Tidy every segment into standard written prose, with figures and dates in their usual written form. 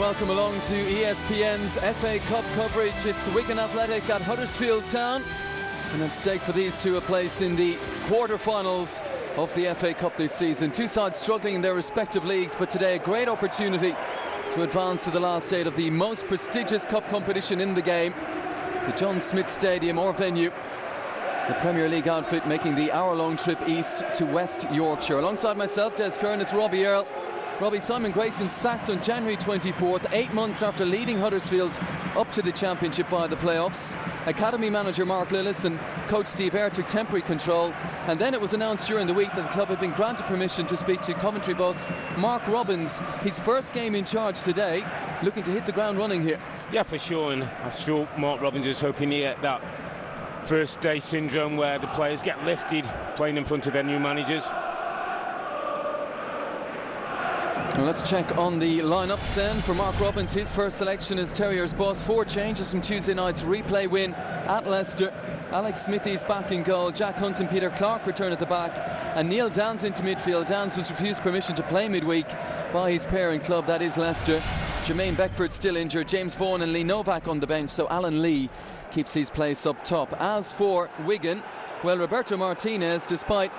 welcome along to ESPN's FA Cup coverage. It's Wigan Athletic at Huddersfield Town, and at stake for these two a place in the quarter-finals of the FA Cup this season. Two sides struggling in their respective leagues, but today a great opportunity to advance to the last eight of the most prestigious cup competition in the game, the John Smith Stadium or venue. The Premier League outfit making the hour-long trip east to West Yorkshire. Alongside myself, Des Kern, it's Robbie Earle. Robbie, Simon Grayson sacked on January 24th, 8 months after leading Huddersfield up to the Championship via the playoffs. Academy manager Mark Lillis and coach Steve Eyre took temporary control, and then it was announced during the week that the club had been granted permission to speak to Coventry boss Mark Robins. His first game in charge today, looking to hit the ground running here. Yeah, for sure, and I'm sure Mark Robins is hoping to get that first day syndrome where the players get lifted playing in front of their new managers. Well, let's check on the lineups then for Mark Robins. His first selection as Terriers boss. 4 changes from Tuesday night's replay win at Leicester. Alex Smithies back in goal, Jack Hunt and Peter Clark return at the back, and Neil Downs into midfield. Downs was refused permission to play midweek by his parent club, that is Leicester. Jermaine Beckford still injured, James Vaughan and Lee Novak on the bench, so Alan Lee keeps his place up top. As for Wigan, well, Roberto Martinez, despite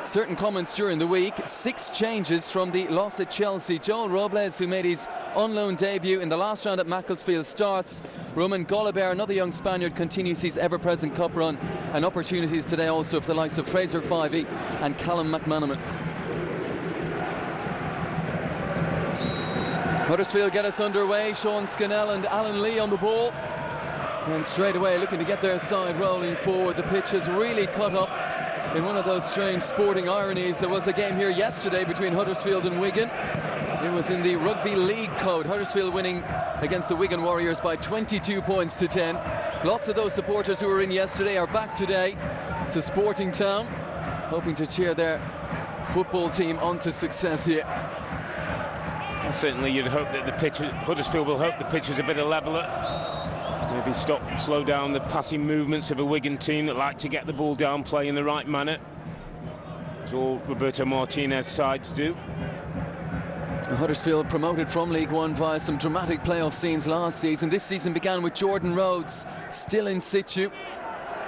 certain comments during the week, 6 changes from the loss at Chelsea. Joel Robles, who made his on-loan debut in the last round at Macclesfield, starts. Roman Golibert, another young Spaniard, continues his ever-present cup run, and opportunities today also for the likes of Fraser Fivey and Callum McManaman. Huddersfield get us underway. Sean Scannell and Alan Lee on the ball, and straight away looking to get their side rolling forward. The pitch has really cut up in one of those strange sporting ironies. There was a game here yesterday between Huddersfield and Wigan. It was in the Rugby League code. Huddersfield winning against the Wigan Warriors by 22 points to 10. Lots of those supporters who were in yesterday are back today. It's a sporting town, hoping to cheer their football team on to success here. Well, certainly you'd hope that the pitch, Huddersfield will hope the pitch is a bit of leveller. Maybe slow down the passing movements of a Wigan team that like to get the ball down, play in the right manner. It's all Roberto Martinez's sides do. Huddersfield promoted from League One via some dramatic playoff scenes last season. This season began with Jordan Rhodes still in situ,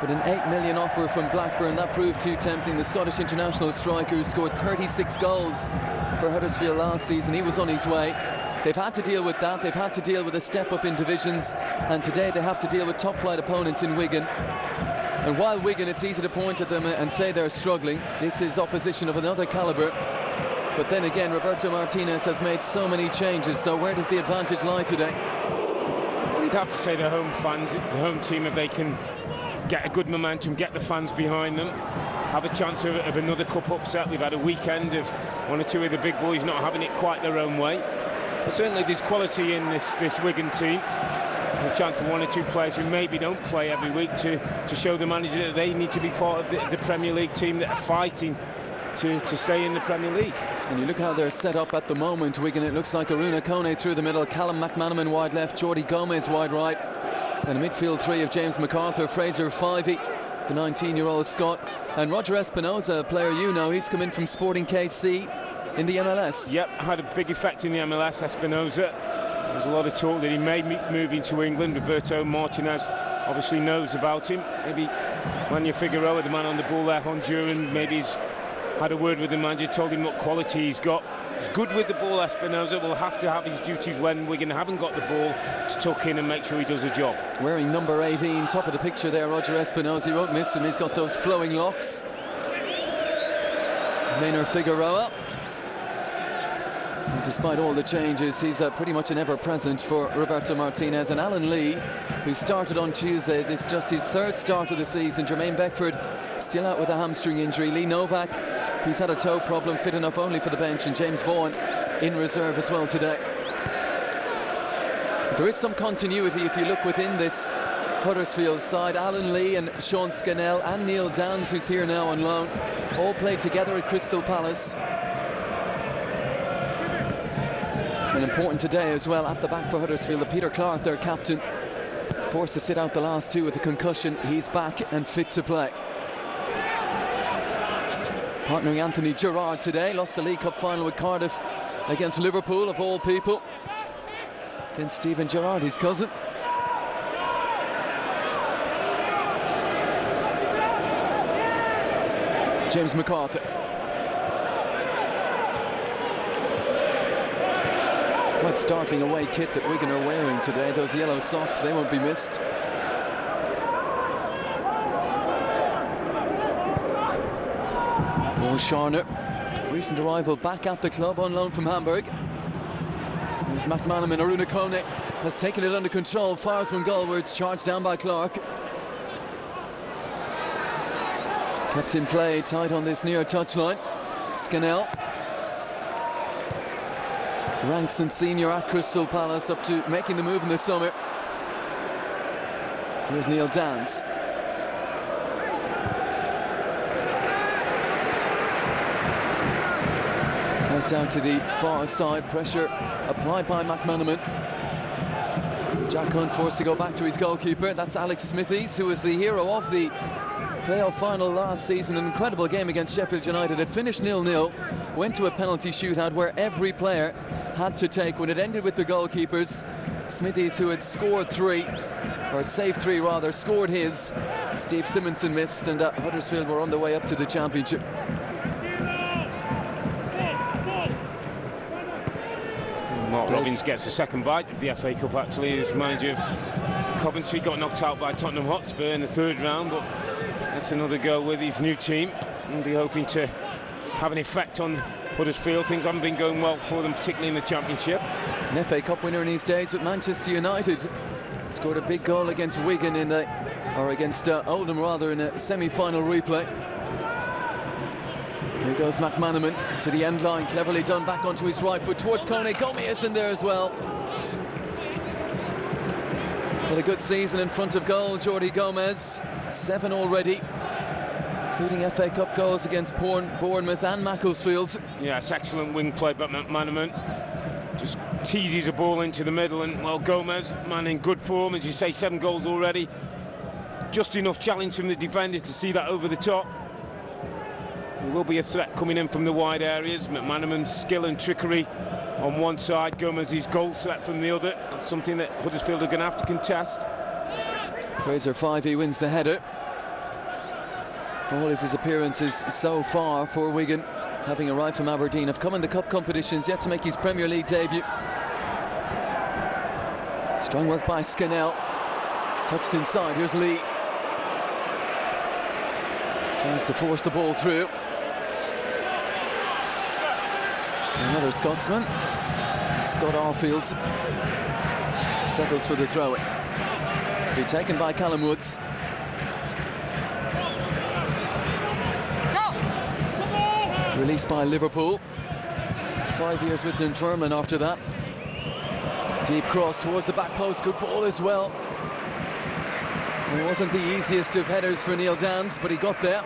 but an £8 million offer from Blackburn, that proved too tempting. The Scottish international striker who scored 36 goals for Huddersfield last season, he was on his way. They've had to deal with that. They've had to deal with a step up in divisions, and today they have to deal with top flight opponents in Wigan. And while Wigan, it's easy to point at them and say they're struggling, this is opposition of another calibre. But then again, Roberto Martinez has made so many changes, so where does the advantage lie today? Well, you'd have to say the home fans, the home team, if they can get a good momentum, get the fans behind them, have a chance of another cup upset. We've had a weekend of one or two of the big boys not having it quite their own way. But certainly there's quality in this Wigan team. A chance for one or two players who maybe don't play every week to show the manager that they need to be part of the Premier League team that are fighting to stay in the Premier League. And you look how they're set up at the moment, Wigan. It looks like Aruna Kone through the middle, Callum McManaman wide left, Jordi Gomez wide right, and a midfield three of James MacArthur, Fraser Fivey, the 19-year-old Scot, and Roger Espinoza, a player you know. He's come in from Sporting KC in the MLS. Yep, had a big effect in the MLS, Espinoza. There's a lot of talk that he may be moving to England. Roberto Martinez obviously knows about him. Maybe Manya Figueroa, the man on the ball there, Honduran, maybe he's had a word with the manager, told him what quality he's got. He's good with the ball, Espinoza. Will have to have his duties when Wigan haven't got the ball to tuck in and make sure he does a job. Wearing number 18, top of the picture there, Roger Espinoza. You won't miss him, he's got those flowing locks. Maynard Figueroa. And despite all the changes, he's pretty much an ever-present for Roberto Martinez. And Alan Lee, who started on Tuesday, this is just his 3rd start of the season. Jermaine Beckford still out with a hamstring injury. Lee Novak, who's had a toe problem, fit enough only for the bench, and James Vaughan in reserve as well today. There is some continuity if you look within this Huddersfield side. Alan Lee and Sean Scannell and Neil Downs, who's here now on loan, all played together at Crystal Palace. And important today as well at the back for Huddersfield, that Peter Clark, their captain, is forced to sit out the last 2 with a concussion. He's back and fit to play. Partnering Anthony Gerrard today, lost the League Cup final with Cardiff against Liverpool, of all people. against Stephen Gerrard, his cousin. James McArthur. Quite startling away kit that Wigan are wearing today. Those yellow socks, they won't be missed. Paul Scharner, recent arrival back at the club on loan from Hamburg. There's McManaman. Aruna Kone has taken it under control, fires one goalwards, charged down by Clark. Kept in play, tight on this near touchline. Scannell. Ranks senior at Crystal Palace, up to making the move in the summer. Here's Neil Dans. Out down to the far side, pressure applied by McManaman. Jack Hunt forced to go back to his goalkeeper. That's Alex Smithies, who was the hero of the playoff final last season. An incredible game against Sheffield United. It finished 0-0, went to a penalty shootout where every player had to take. When it ended with the goalkeepers, Smithies, who had scored three, or had saved three rather, scored his. Steve Simonson missed, and Huddersfield were on the way up to the championship. Mark Robins gets a second bite of the FA Cup, actually, as manager of Coventry. Got knocked out by Tottenham Hotspur in the third round, but that's another go with his new team. We'll be hoping to have an effect on Huddersfield. Things haven't been going well for them, particularly in the championship. An FA Cup winner in his days with Manchester United. Scored a big goal against Wigan in the, or against Oldham rather, in a semi-final replay. Here goes McManaman to the end line, cleverly done, back onto his right foot towards Kone. Gomez in there as well. He's had a good season in front of goal, Jordi Gomez. 7 already, including FA Cup goals against Bournemouth and Macclesfield. Yeah, it's excellent wing play by McManaman. Just teases a ball into the middle, and well, Gomez, man in good form, as you say, 7 goals already. Just enough challenge from the defenders to see that over the top. There will be a threat coming in from the wide areas. McManaman's skill and trickery on one side, Gomez's goal threat from the other. That's something that Huddersfield are going to have to contest. Fraser Fivey wins the header. All of his appearances so far for Wigan, having arrived from Aberdeen, have come in the cup competitions, yet to make his Premier League debut. Strong work by Scannell. Touched inside, here's Lee. Tries to force the ball through. Another Scotsman. Scott Arfield settles for the throw-in. To be taken by Callum Woods. Released by Liverpool. 5 years with Dunfermline after that. Deep cross towards the back post, good ball as well. It wasn't the easiest of headers for Neil Dans, but he got there.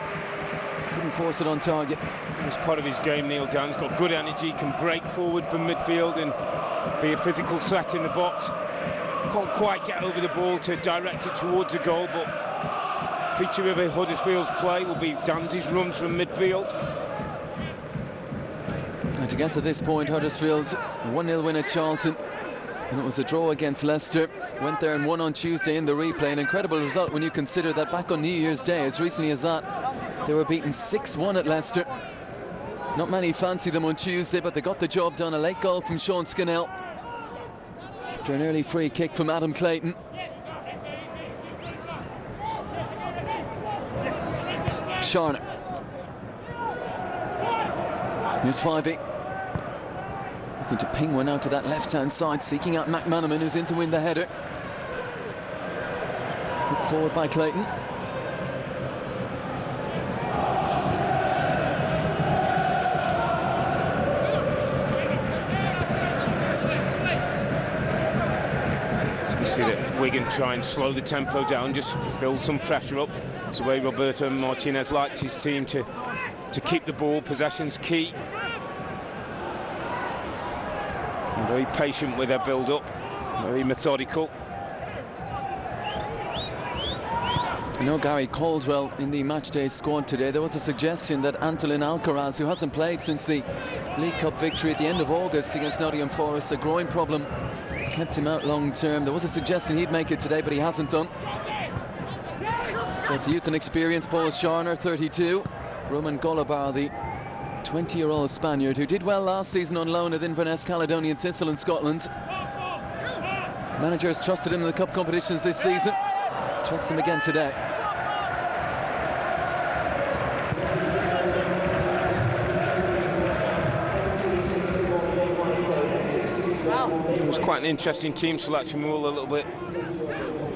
Couldn't force it on target. It's part of his game, Neil Dans. Got good energy, can break forward from midfield and be a physical threat in the box. Can't quite get over the ball to direct it towards a goal, but feature of Huddersfield's play will be Dan's runs from midfield. And to get to this point, Huddersfield, a 1-0 win at Charlton. And it was a draw against Leicester. Went there and won on Tuesday in the replay. An incredible result when you consider that back on New Year's Day, as recently as that, they were beaten 6-1 at Leicester. Not many fancy them on Tuesday, but they got the job done. A late goal from Sean Scannell after an early free kick from Adam Clayton. Scharner. Here's Fivey. Looking to ping one out to that left-hand side, seeking out McManaman, who's in to win the header. Put forward by Clayton. You see that Wigan try and slow the tempo down, just build some pressure up. It's the way Roberto Martinez likes his team to keep the ball. Possession's key. And very patient with their build-up, very methodical. You know, Gary Caldwell in the matchday squad today, there was a suggestion that Antolin Alcaraz, who hasn't played since the League Cup victory at the end of August against Nottingham Forest, a groin problem It's kept him out long term. There was a suggestion he'd make it today, but he hasn't done. So it's youth and experience. Paul Sharner, 32. Roman Golobar, the 20-year-old Spaniard who did well last season on loan at Inverness Caledonian Thistle in Scotland. The manager has trusted him in the cup competitions this season. Trusts him again today. It was quite an interesting team selection. We were all a little bit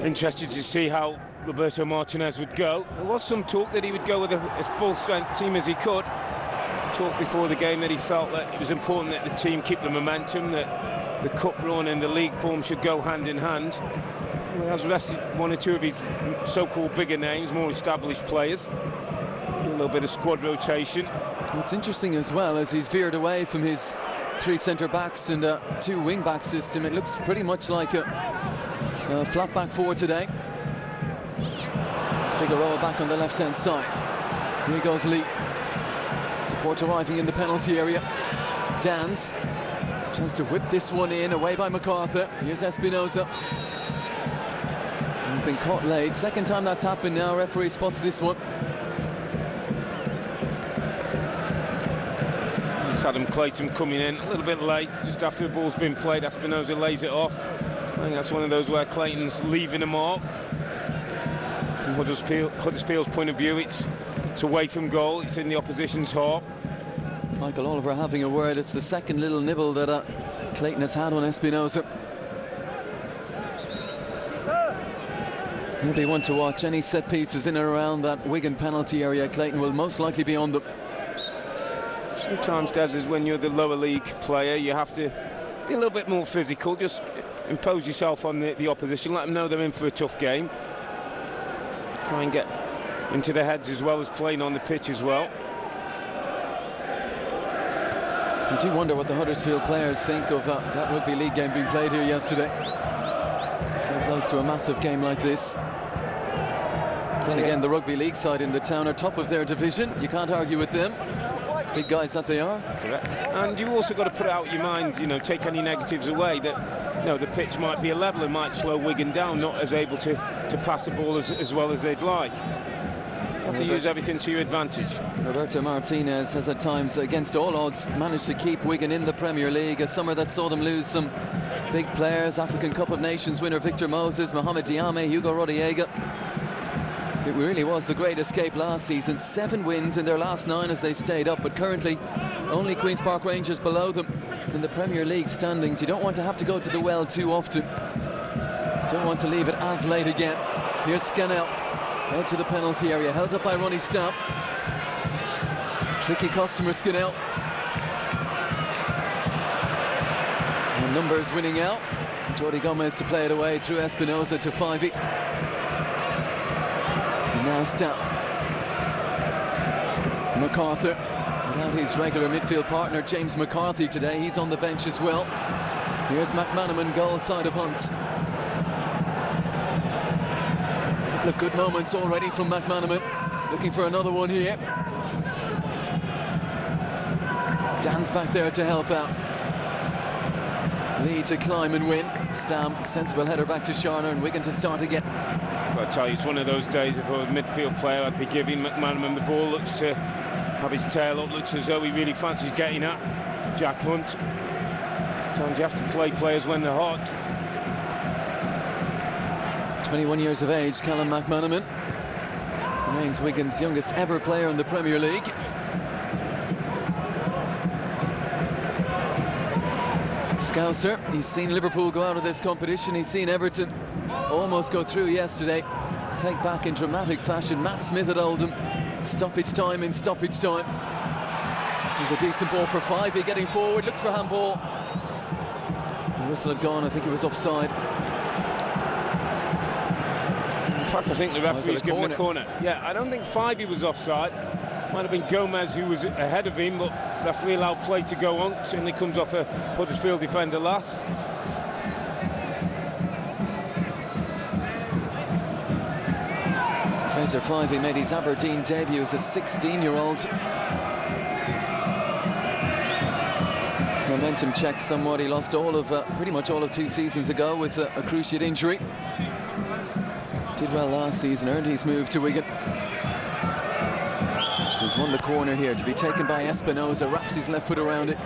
interested to see how Roberto Martinez would go. There was some talk that he would go with as full-strength team as he could. Talked before the game that he felt that it was important that the team keep the momentum, that the cup run and the league form should go hand in hand. He has rested one or two of his so-called bigger names, more established players. A little bit of squad rotation. What's interesting as well is he's veered away from his 3 centre-backs and a 2 wing-back system. It looks pretty much like a flat-back 4 today. Figueroa back on the left-hand side. Here goes Lee. Support arriving in the penalty area. Dans. Chance to whip this one in, away by MacArthur. Here's Espinosa. He's been caught late. Second time that's happened now. Referee spots this one. It's Adam Clayton coming in a little bit late, just after the ball's been played. Espinosa lays it off. I think that's one of those where Clayton's leaving a mark. From Huddersfield's point of view, it's away from goal. It's in the opposition's half. Michael Oliver having a word. It's the second little nibble that Clayton has had on Espinosa. He'll be one to watch. Any set pieces in and around that Wigan penalty area, Clayton will most likely be on them. Sometimes, Des, is when you're the lower league player, you have to be a little bit more physical. Just impose yourself on the opposition. Let them know they're in for a tough game. Try and get into their heads as well as playing on the pitch as well. I do wonder what the Huddersfield players think of that rugby league game being played here yesterday. So close to a massive game like this. Then again, the rugby league side in the town are top of their division. You can't argue with them. Big guys that they are. Correct. And you've also got to put out your mind, you know, take any negatives away, that, you know, the pitch might be a level, it might slow Wigan down, not as able to pass the ball as well as they'd like. You have to use everything to your advantage. Roberto Martinez has at times, against all odds, managed to keep Wigan in the Premier League. A summer that saw them lose some big players. African Cup of Nations winner Victor Moses, Mohamed Diame, Hugo Rodallega. It really was the great escape last season. 7 wins in their last 9 as they stayed up, but currently only Queen's Park Rangers below them in the Premier League standings. You don't want to have to go to the well too often. Don't want to leave it as late again. Here's Scannell, out to the penalty area, held up by Ronnie Stamp. Tricky customer, Scannell. And numbers winning out. Jordi Gomez to play it away through Espinosa to Fivey. Now Stamp. MacArthur, without his regular midfield partner James McCarthy today, he's on the bench as well. Here's McManaman, goal side of Hunt. A couple of good moments already from McManaman. Looking for another one here. Dan's back there to help out. Lee to climb and win. Stamp, sensible header back to Sharner, and Wigan to start again. I tell you, it's one of those days. If I was a midfield player, I'd be giving McManaman the ball. Looks to have his tail up. Looks as though he really fancies getting at Jack Hunt. Sometimes you have to play players when they're hot. 21 years of age, Callum McManaman remains Wigan's youngest ever player in the Premier League. Scouser, he's seen Liverpool go out of this competition. He's seen Everton almost go through yesterday. Pegged back in dramatic fashion. Matt Smith at Oldham. Stoppage time in stoppage time. There's a decent ball for Fivey, getting forward, looks for handball. The whistle had gone, I think it was offside. In fact, I think the referee's given the corner. Yeah, I don't think Fivey was offside. Might have been Gomez who was ahead of him, but referee allowed play to go on. Certainly comes off a Huddersfield defender last. Fraser Fivey made his Aberdeen debut as a 16-year-old. Well, momentum checked somewhat. He lost all of pretty much all of 2 seasons ago with a cruciate injury. Did well last season, earned his move to Wigan. He's won the corner here, to be taken by Espinosa. Wraps his left foot around it.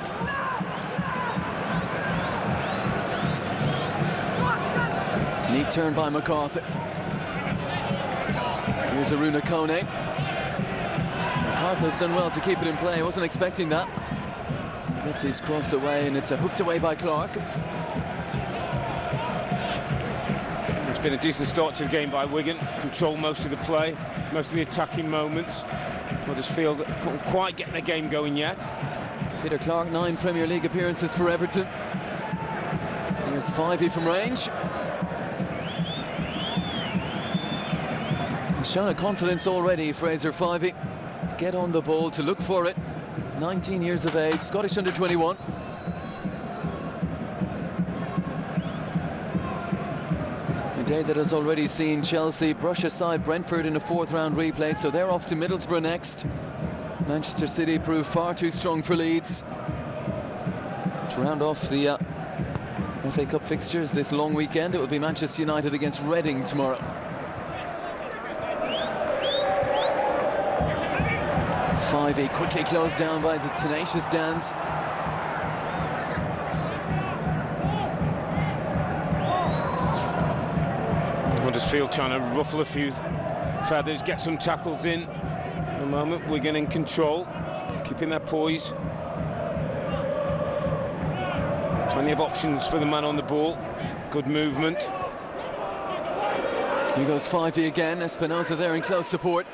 Neat turn by MacArthur. Here's Aruna Kone. MacArthur's done well to keep it in play. I wasn't expecting that. Gets his cross away, and it's hooked away by Clark. It's been a decent start to the game by Wigan. Control most of the play, most of the attacking moments. Huddersfield couldn't quite get the game going yet. Peter Clark, 9 Premier League appearances for Everton. Here's Fivey from range. He's shown a confidence already, Fraser Fivey, to get on the ball, to look for it. 19 years of age, Scottish under-21. A day that has already seen Chelsea brush aside Brentford in a 4th round replay, so they're off to Middlesbrough next. Manchester City proved far too strong for Leeds. To round off the FA Cup fixtures this long weekend, it will be Manchester United against Reading tomorrow. It's Fivey, quickly closed down by the tenacious Dans. Huddersfield trying to ruffle a few feathers, get some tackles in. At the moment, Wigan in control, keeping their poise. Plenty of options for the man on the ball. Good movement. Here goes Fivey again. Espinosa there in close support.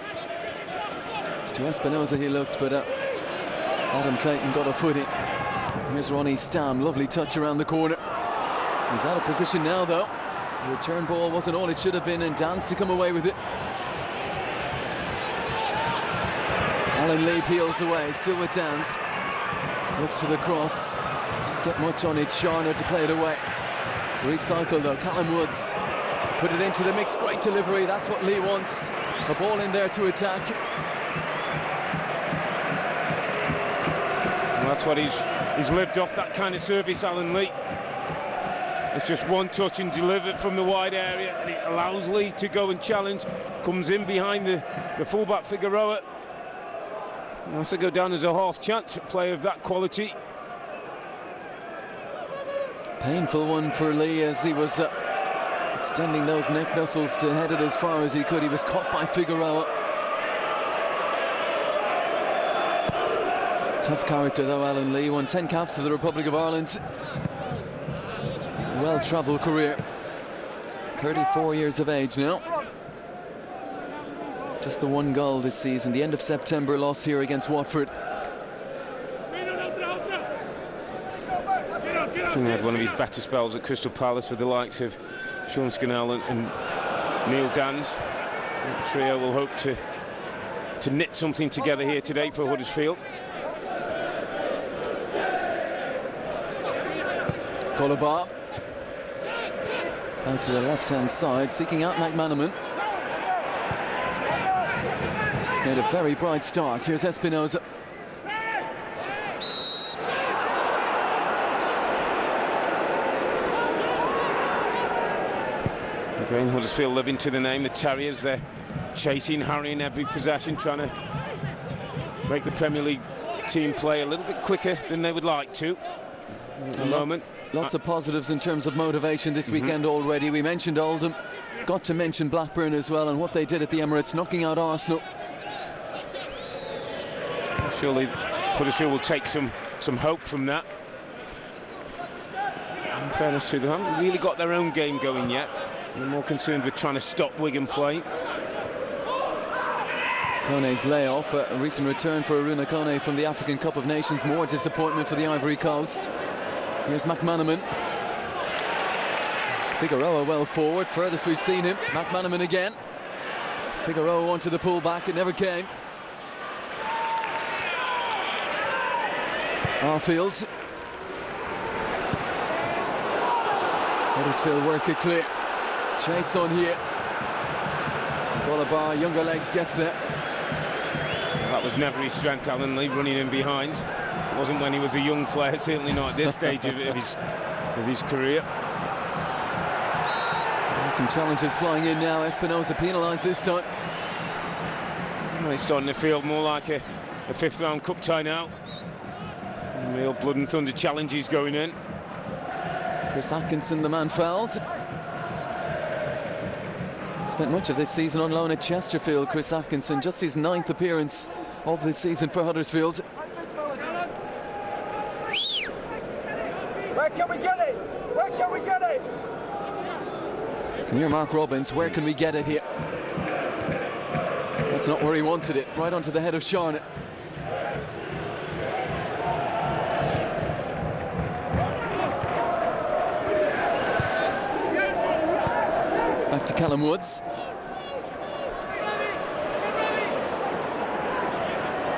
It's to Espinosa he looked, but Adam Clayton got a foot in. Here's Ronnie Stam, lovely touch around the corner. He's out of position now, though. The return ball wasn't all it should have been, and Dans to come away with it. Alan Lee peels away, still with Dans. Looks for the cross. Didn't get much on it. Sharner to play it away. Recycle though. Callum Woods to put it into the mix. Great delivery. That's what Lee wants. A ball in there to attack. And that's what he's lived off, that kind of service, Alan Lee. It's just one touch and delivered from the wide area, and it allows Lee to go and challenge. Comes in behind the fullback Figueroa. And also go down as a half chance, a player of that quality. Painful one for Lee as he was extending those neck muscles to head it as far as he could. He was caught by Figueroa. Tough character though, Alan Lee. Won 10 caps for the Republic of Ireland. Well-travelled career. 34 years of age now. Just the 1 goal this season. The end of September loss here against Watford. He had one of his better spells at Crystal Palace with the likes of Sean Scannell and Neil Dans. That trio will hope to knit something together here today for Huddersfield. Colabar out to the left-hand side, seeking out McManaman. He's made a very bright start. Here's Espinosa. Again, Huddersfield living to the name. The Terriers, they're chasing, harrying every possession, trying to make the Premier League team play a little bit quicker than they would like to at the moment. Lots of positives in terms of motivation this weekend already. We mentioned Oldham, got to mention Blackburn as well, and what they did at the Emirates, knocking out Arsenal. Surely Huddersfield will take some hope from that. In fairness to them, haven't really got their own game going yet. They're more concerned with trying to stop Wigan playing. Kone's layoff, a recent return for Aruna Kone from the African Cup of Nations. More disappointment for the Ivory Coast. Here's McManaman. Figueroa well forward, furthest we've seen him. McManaman again. Figueroa wanted the pull back, it never came. Arfield. Huddersfield work it clear. Chase on here. Colabar, younger legs gets there. That was never his strength, Alan Lee, running in behind. It wasn't when he was a young player, certainly not at this stage of his career. Some challenges flying in now. Espinosa penalised this time. Well, it's starting to feel more like a fifth-round cup tie now. Real blood and thunder challenges going in. Chris Atkinson, the man fouled. Spent much of this season on loan at Chesterfield, Chris Atkinson. Just his 9th appearance of this season for Huddersfield. Where can we get it? Where can we get it? Can you hear Mark Robbins? Where can we get it here? That's not where he wanted it. Right onto the head of Charlotte. Back to Callum Woods.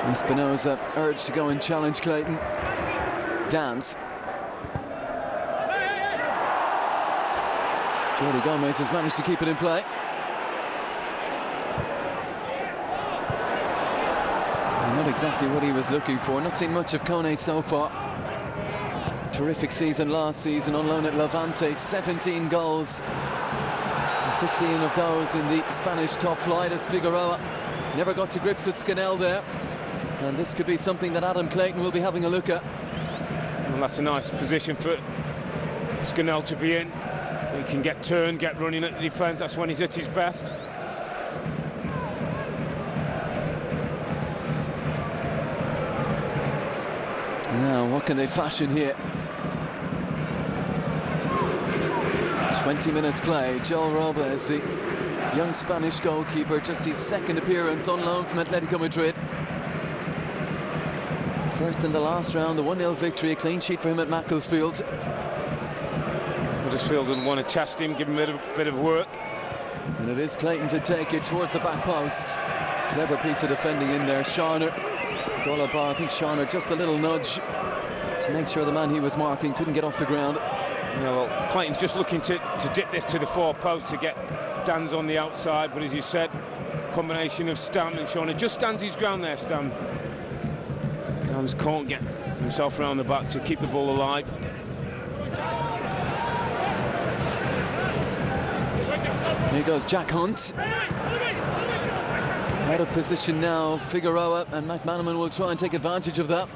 Espinosa urged to go and challenge Clayton. Dance. Jordi Gomez has managed to keep it in play. And not exactly what he was looking for. Not seen much of Kone so far. Terrific season last season on loan at Levante. 17 goals. 15 of those in the Spanish top flight as Figueroa never got to grips with Scannell there. And this could be something that Adam Clayton will be having a look at. Well, that's a nice position for Scannell to be in. He can get turned, get running at the defence. That's when he's at his best. Now, what can they fashion here? 20 minutes play. Joel Robles, the young Spanish goalkeeper, just his 2nd appearance on loan from Atletico Madrid. First in the last round, the 1-0 victory, a clean sheet for him at Macclesfield. Huddersfield didn't want to test him, give him a bit of work. And it is Clayton to take it towards the back post. Clever piece of defending in there. Sharner, Golaba, I think Sharner just a little nudge to make sure the man he was marking couldn't get off the ground. No, well, Clayton's just looking to dip this to the 4 post to get Dan's on the outside, but as you said, combination of Stam and Sharner just stands his ground there. Stam can't get himself around the back to keep the ball alive. Here goes Jack Hunt. Out of position now, Figueroa, and McManaman will try and take advantage of that.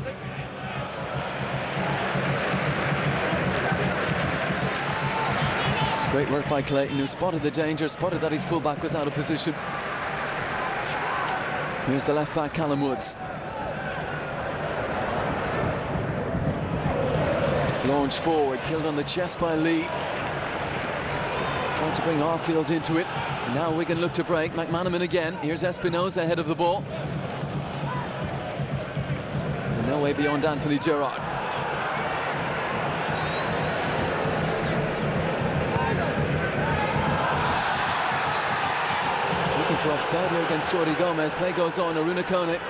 Great work by Clayton, who spotted the danger, spotted that his fullback was out of position. Here's the left back, Callum Woods. Launch forward, killed on the chest by Lee. Trying to bring Arfield into it. And now Wigan look to break. McManaman again. Here's Espinosa ahead of the ball. And no way beyond Anthony Gerrard. Looking for offside here against Jordi Gomez. Play goes on. Aruna Kone.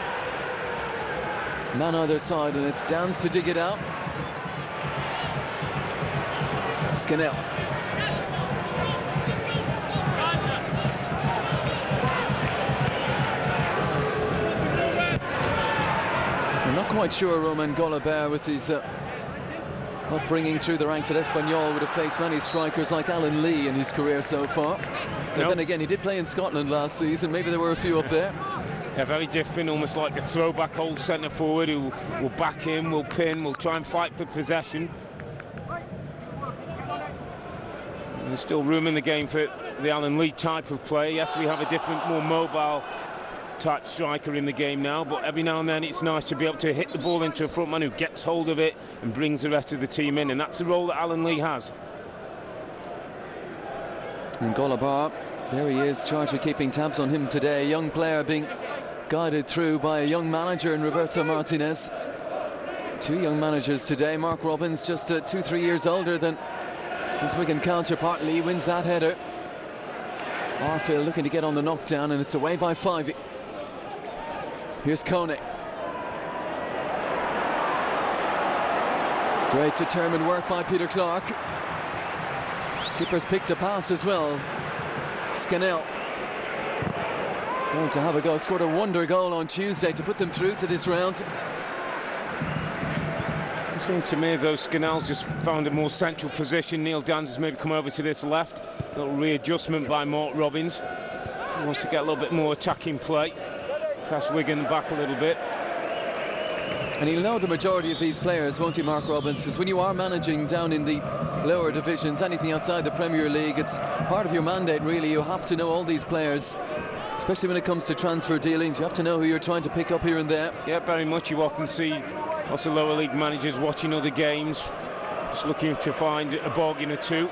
Man either side, and it's Dans to dig it out. Scannell. I'm not quite sure Roman Golabert, with his upbringing through the ranks at Espanyol, would have faced many strikers like Alan Lee in his career so far. But then again, he did play in Scotland last season. Maybe there were a few up there. Yeah, very different, almost like a throwback old centre forward who will back him, will pin, will try and fight for possession. There's still room in the game for the Alan Lee type of play. Yes, we have a different, more mobile type striker in the game now, but every now and then it's nice to be able to hit the ball into a front man who gets hold of it and brings the rest of the team in, and that's the role that Alan Lee has. And Golabert, there he is, charged with keeping tabs on him today. Young player being guided through by a young manager in Roberto Martinez. 2 young managers today. Mark Robbins just 2-3 years older than his Wigan counterpart. Lee wins that header. Arfield looking to get on the knockdown, and it's away by 5. Here's Kone. Great determined work by Peter Clark. Skipper's picked a pass as well. Scannell. Going to have a go. Scored a wonder goal on Tuesday to put them through to this round. It seems to me though Scannell's just found a more central position. Neil Dan's maybe come over to this left. A little readjustment by Mark Robbins. He wants to get a little bit more attacking play. Press Wigan back a little bit. And he'll know the majority of these players, won't he, Mark Robbins? Because when you are managing down in the lower divisions, anything outside the Premier League, it's part of your mandate, really. You have to know all these players, especially when it comes to transfer dealings. You have to know who you're trying to pick up here and there. Yeah, very much. You often see lots of lower league managers watching other games, just looking to find a bargain or two.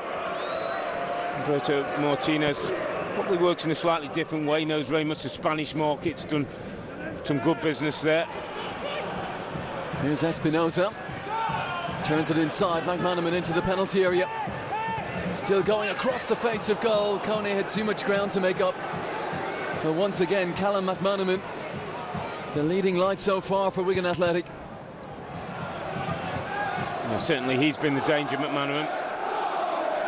Roberto Martinez probably works in a slightly different way, knows very much the Spanish market's done some good business there. Here's Espinosa. Turns it inside. McManaman into the penalty area. Still going across the face of goal. Kone had too much ground to make up. But once again, Callum McManaman, the leading light so far for Wigan Athletic. Yeah, certainly he's been the danger, McManaman.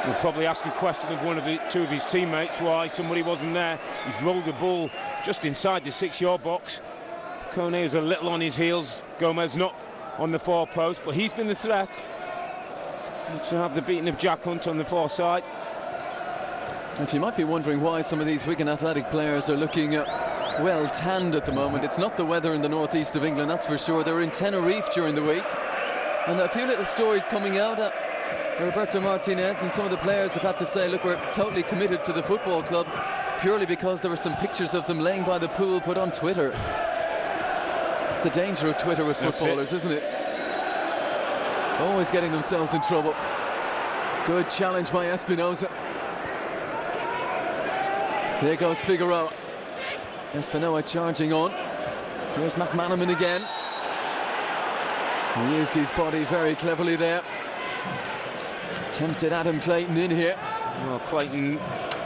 We'll probably ask a question of two of his teammates why somebody wasn't there. He's rolled the ball just inside the 6-yard box. Kone is a little on his heels. Gomez not on the far post, but he's been the threat. To have the beating of Jack Hunt on the far side. If you might be wondering why some of these Wigan Athletic players are looking well tanned at the moment, it's not the weather in the northeast of England, that's for sure. They're in Tenerife during the week, and a few little stories coming out. Roberto Martinez and some of the players have had to say, look, we're totally committed to the football club, purely because there were some pictures of them laying by the pool put on Twitter. It's the danger of Twitter with footballers, isn't it? Always getting themselves in trouble. Good challenge by Espinosa. There goes Figueroa. Espinosa charging on. Here's McManaman again. He used his body very cleverly there. Tempted Adam Clayton in here. Well, Clayton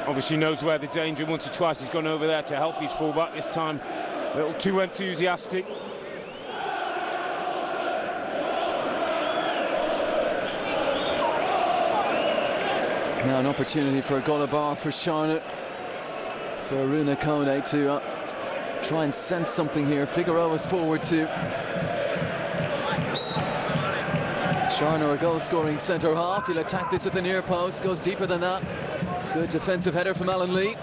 obviously knows where the danger. Once or twice he's gone over there to help his fullback. This time a little too enthusiastic. Now an opportunity for a Golabar for Charlotte, for Rune Kone to try and sense something here. Figueroa's forward too. Sharner, a goal-scoring centre-half. He'll attack this at the near post, goes deeper than that. Good defensive header from Alan Lee.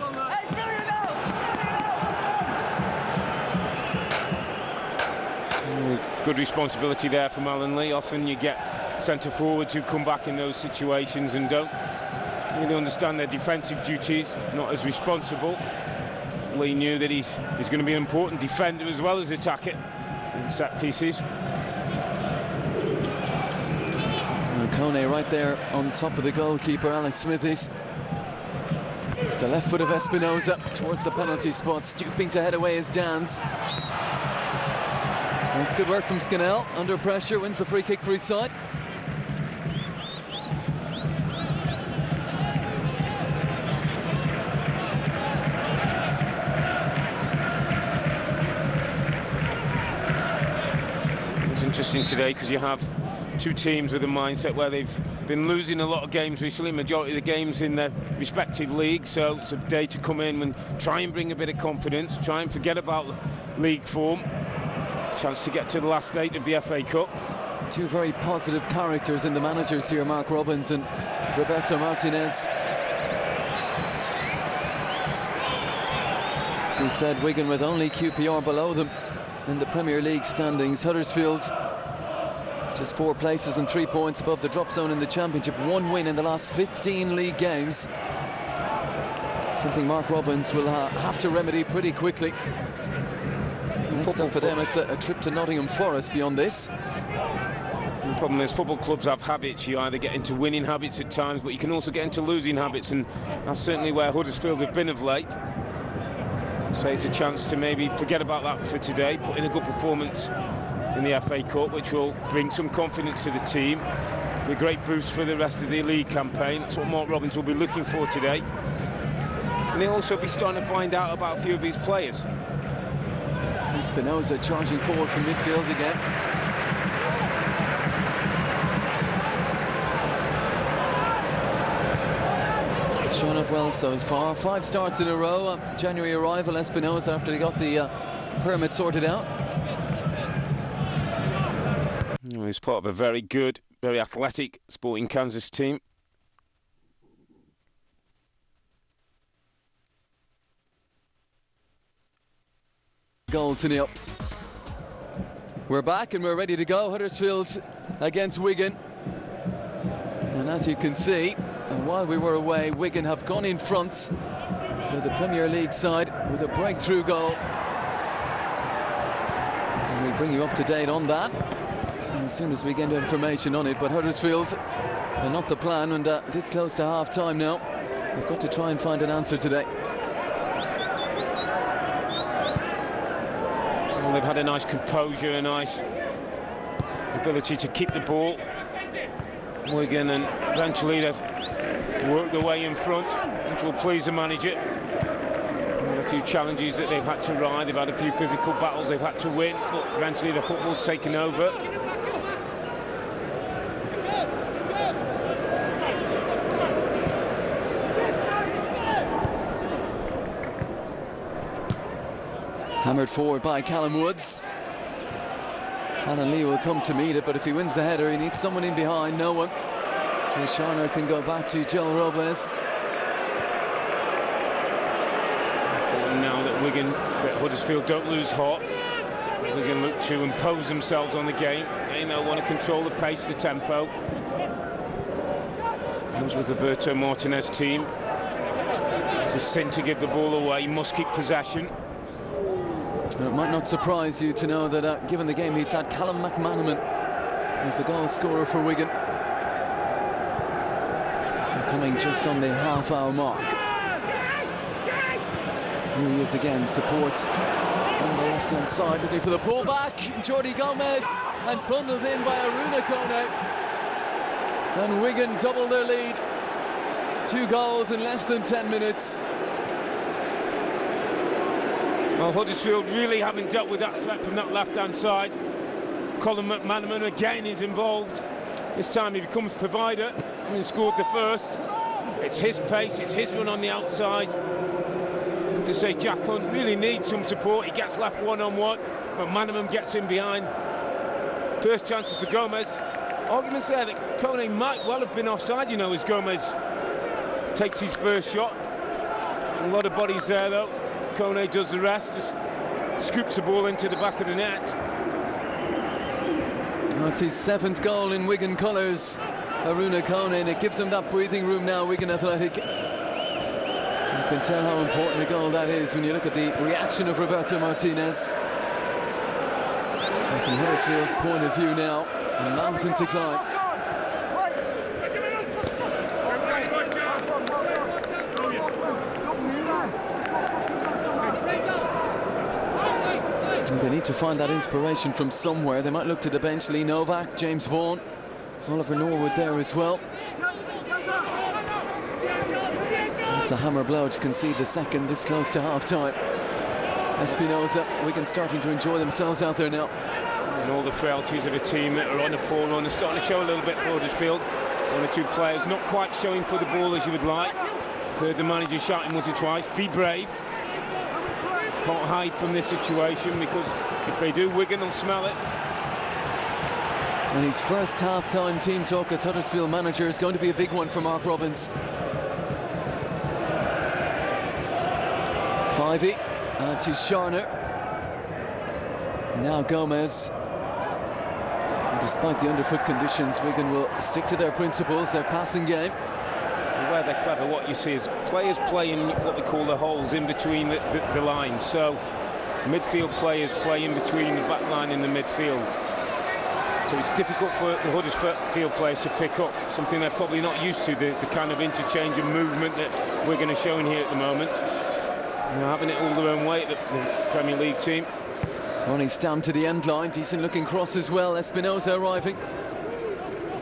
Good responsibility there from Alan Lee. Often you get centre-forwards who come back in those situations and don't really understand their defensive duties, not as responsible. Lee knew that he's going to be an important defender as well as attacker in set pieces. Kone right there on top of the goalkeeper, Alex Smithies. It's the left foot of Espinosa towards the penalty spot, stooping to head away is Dans. That's good work from Scannell, under pressure, wins the free kick for his side. It's interesting today because you have two teams with a mindset where they've been losing a lot of games recently, majority of the games in their respective leagues, so it's a day to come in and try and bring a bit of confidence, try and forget about league form. Chance to get to the last 8 of the FA Cup. Two very positive characters in the managers here, Mark Robbins and Roberto Martinez. As we said, Wigan with only QPR below them in the Premier League standings. Huddersfield just 4 places and 3 points above the drop zone in the Championship. 1 win in the last 15 league games. Something Mark Robbins will have to remedy pretty quickly. Next up for them, it's a trip to Nottingham Forest beyond this. The problem is football clubs have habits. You either get into winning habits at times, but you can also get into losing habits, and that's certainly where Huddersfield have been of late. So it's a chance to maybe forget about that for today, put in a good performance in the FA Cup, which will bring some confidence to the team. Be a great boost for the rest of the league campaign. That's what Mark Robbins will be looking for today. And he'll also be starting to find out about a few of his players. Espinosa charging forward from midfield again. shown up well so far. 5 starts in a row. January arrival, Espinosa, after they got the permit sorted out. He's part of a very good, very athletic Sporting Kansas team. Goal to nil. We're back and we're ready to go. Huddersfield against Wigan. And as you can see, while we were away, Wigan have gone in front. So the Premier League side with a breakthrough goal. And we'll bring you up to date on that as soon as we get information on it. But Huddersfield, not the plan, and this close to half-time now. They've got to try and find an answer today. Well, they've had a nice composure, a nice ability to keep the ball. Wigan, and eventually they've worked their way in front, which will please the manager. They've had a few challenges that they've had to ride. They've had a few physical battles they've had to win, but eventually the football's taken over. Hammered forward by Callum Woods. Alan Lee will come to meet it, but if he wins the header, he needs someone in behind. No one. So Sharner can go back to Joel Robles. Now that Huddersfield don't lose heart, Wigan look to impose themselves on the game. They now want to control the pace, the tempo. As with the Roberto Martinez team, it's a sin to give the ball away. You must keep possession. It might not surprise you to know that given the game he's had, Callum McManaman is the goal scorer for Wigan. They're coming just on the half-hour mark. Here he is again, support on the left-hand side, looking for the pullback. Jordi Gomez, and bundled in by Aruna Kone. And Wigan double their lead. 2 goals in less than 10 minutes. Well, Huddersfield really haven't dealt with that threat from that left-hand side. Colin McManaman again is involved. This time he becomes provider, having scored the first. It's his pace, it's his run on the outside. To say Jack Hunt really needs some support. He gets left one-on-one. McManaman gets in behind. First chances for Gomez. Arguments there that Kone might well have been offside, you know, as Gomez takes his first shot. A lot of bodies there, though. Kone does the rest, just scoops the ball into the back of the net. That's his 7th goal in Wigan colours, Aruna Kone, and it gives them that breathing room now, Wigan Athletic. You can tell how important a goal that is when you look at the reaction of Roberto Martinez. And from Huddersfield's point of view now, a mountain to climb. They need to find that inspiration from somewhere. They might look to the bench. Lee Novak, James Vaughan, Oliver Norwood there as well. It's a hammer blow to concede the second this close to half-time. Espinosa, Wigan starting to enjoy themselves out there now. And all the frailties of a team that are on a poor run are starting to show a little bit for Huddersfield. 1 or 2 players not quite showing for the ball as you would like. Heard the manager shouting once or twice, be brave. Can't hide from this situation, because if they do, Wigan will smell it. And his first half-time team talk as Huddersfield manager is going to be a big one for Mark Robbins. Fivey to Sharner. Now Gomez. And despite the underfoot conditions, Wigan will stick to their principles, their passing game. Where they're clever, what you see is players play in what we call the holes in between the lines. So midfield players play in between the back line and the midfield. So it's difficult for the Huddersfield players to pick up, something they're probably not used to, the kind of interchange and movement that we're going to show in here at the moment. They're having it all their own way, the Premier League team. Ronnie Stam to the end line, decent looking cross as well. Espinosa arriving.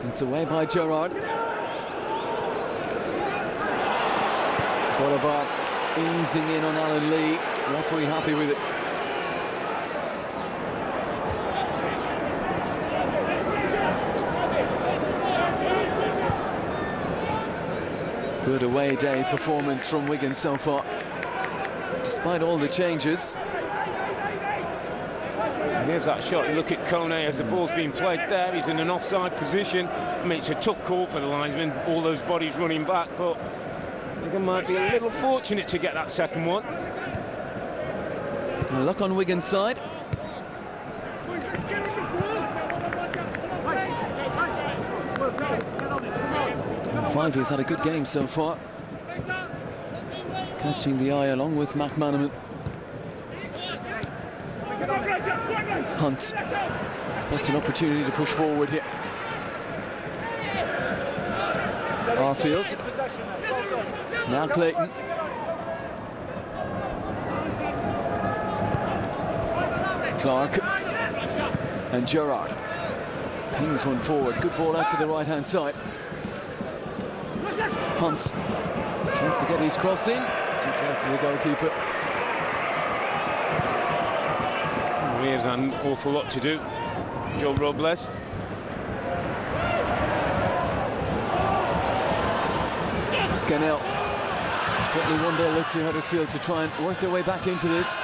It's away by Gerrard. Bolivar easing in on Alan Lee. Referee happy with it. Good away day performance from Wigan so far, despite all the changes. Here's that shot. You look at Kone as the ball's being played there. He's in an offside position. I mean, it's a tough call for the linesman, all those bodies running back, but Wigan might be a little fortunate to get that second one. Luck on Wigan's side. Fivey's had a good game so far, catching the eye along with McManaman. Hunt spots an opportunity to push forward here. Arfield. Now Clayton. Clark. And Gerrard. Pings one forward. Good ball out to the right-hand side. Hunt. Chance to get his cross in. Too close to the goalkeeper. He has an awful lot to do, Joe Robles. Scannell. Certainly one day look to Huddersfield to try and work their way back into this.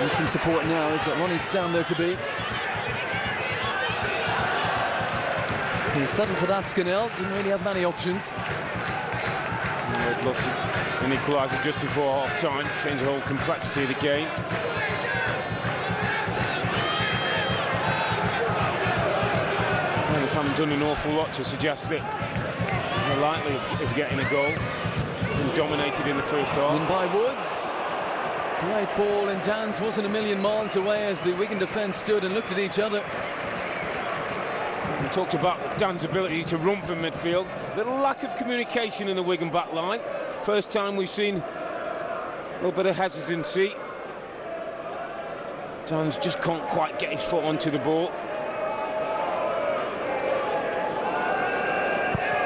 Need some support now. He's got Ronnie Stam there to beat. He's settled for that, Scannell. Didn't really have many options. They'd love to an equaliser just before half-time, change the whole complexity of the game. Players haven't done an awful lot to suggest that they're likely of getting a goal. Been dominated in the first half. In by Woods. Great ball, and Dan's wasn't a million miles away as the Wigan defence stood and looked at each other. We talked about Dan's ability to run from midfield. The lack of communication in the Wigan back line. First time we've seen a little bit of hesitancy. Dan's just can't quite get his foot onto the ball.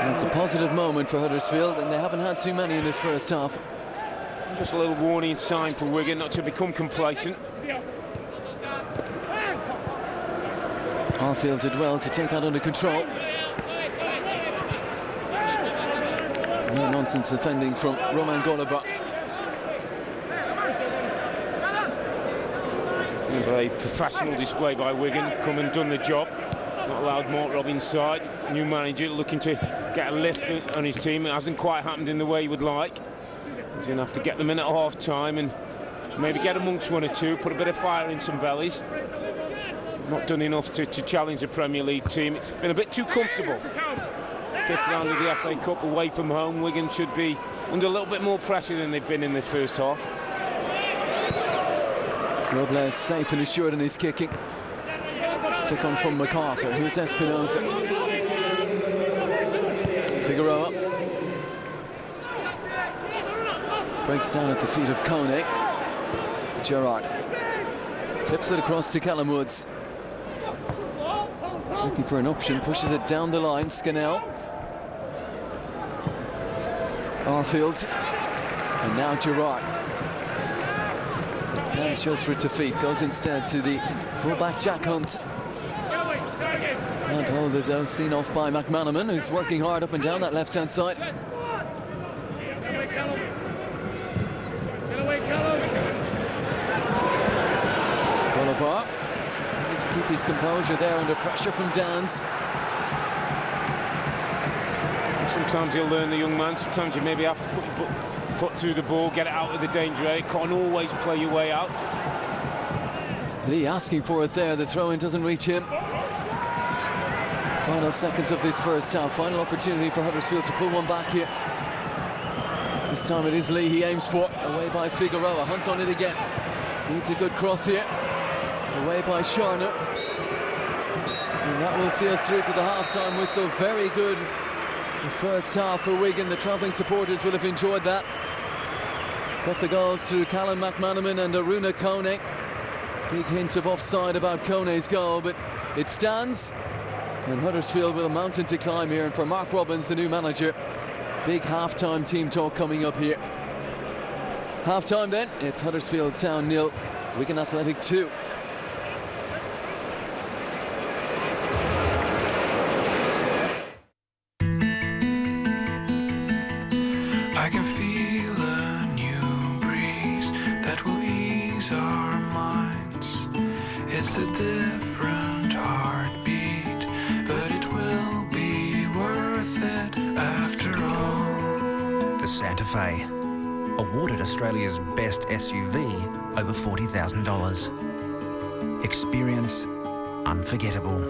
That's a positive moment for Huddersfield, and they haven't had too many in this first half. Just a little warning sign for Wigan not to become complacent. Arfield did well to take that under control. No nonsense defending from Roman Golaba. A professional display by Wigan, come and done the job. Not allowed Mark Robins' side. New manager looking to get a lift on his team. It hasn't quite happened in the way he would like. He's going to have to get them in at half-time and maybe get amongst one or two, put a bit of fire in some bellies. Not done enough to challenge the Premier League team. It's been a bit too comfortable. Fifth round of the FA Cup away from home. Wigan should be under a little bit more pressure than they've been in this first half. Robles safe and assured in his kicking. Flick on from MacArthur. Here's Espinosa. Figueroa. Breaks down at the feet of Kone. Gerrard. Clips it across to Callum Woods. Looking for an option, pushes it down the line. Scannell. Arfield. And now Gerrard. Dan shows for it to feet. Goes instead to the fullback Jack Hunt. Can't hold it though, seen off by McManaman, who's working hard up and down that left-hand side. Golaba. Need to keep his composure there under pressure from Dans. Sometimes you'll learn the young man, sometimes you maybe have to put your foot through the ball, get it out of the danger area. Can't always play your way out. Lee asking for it there, the throw-in doesn't reach him. Final seconds of this first half, final opportunity for Huddersfield to pull one back here. This time it is Lee he aims for, away by Figueroa. Hunt on it again. Needs a good cross here. Away by Sharner. And that will see us through to the half-time whistle. Very good the first half for Wigan. The travelling supporters will have enjoyed that. Got the goals through Callum McManaman and Aruna Kone. Big hint of offside about Kone's goal, but it stands. And Huddersfield with a mountain to climb here. And for Mark Robins, the new manager, big half-time team talk coming up here. Half-time then, it's Huddersfield Town 0, Wigan Athletic 2. minds. It's a different heartbeat, but it will be worth it after all. The Santa Fe, awarded Australia's best SUV over $40,000. Experience unforgettable.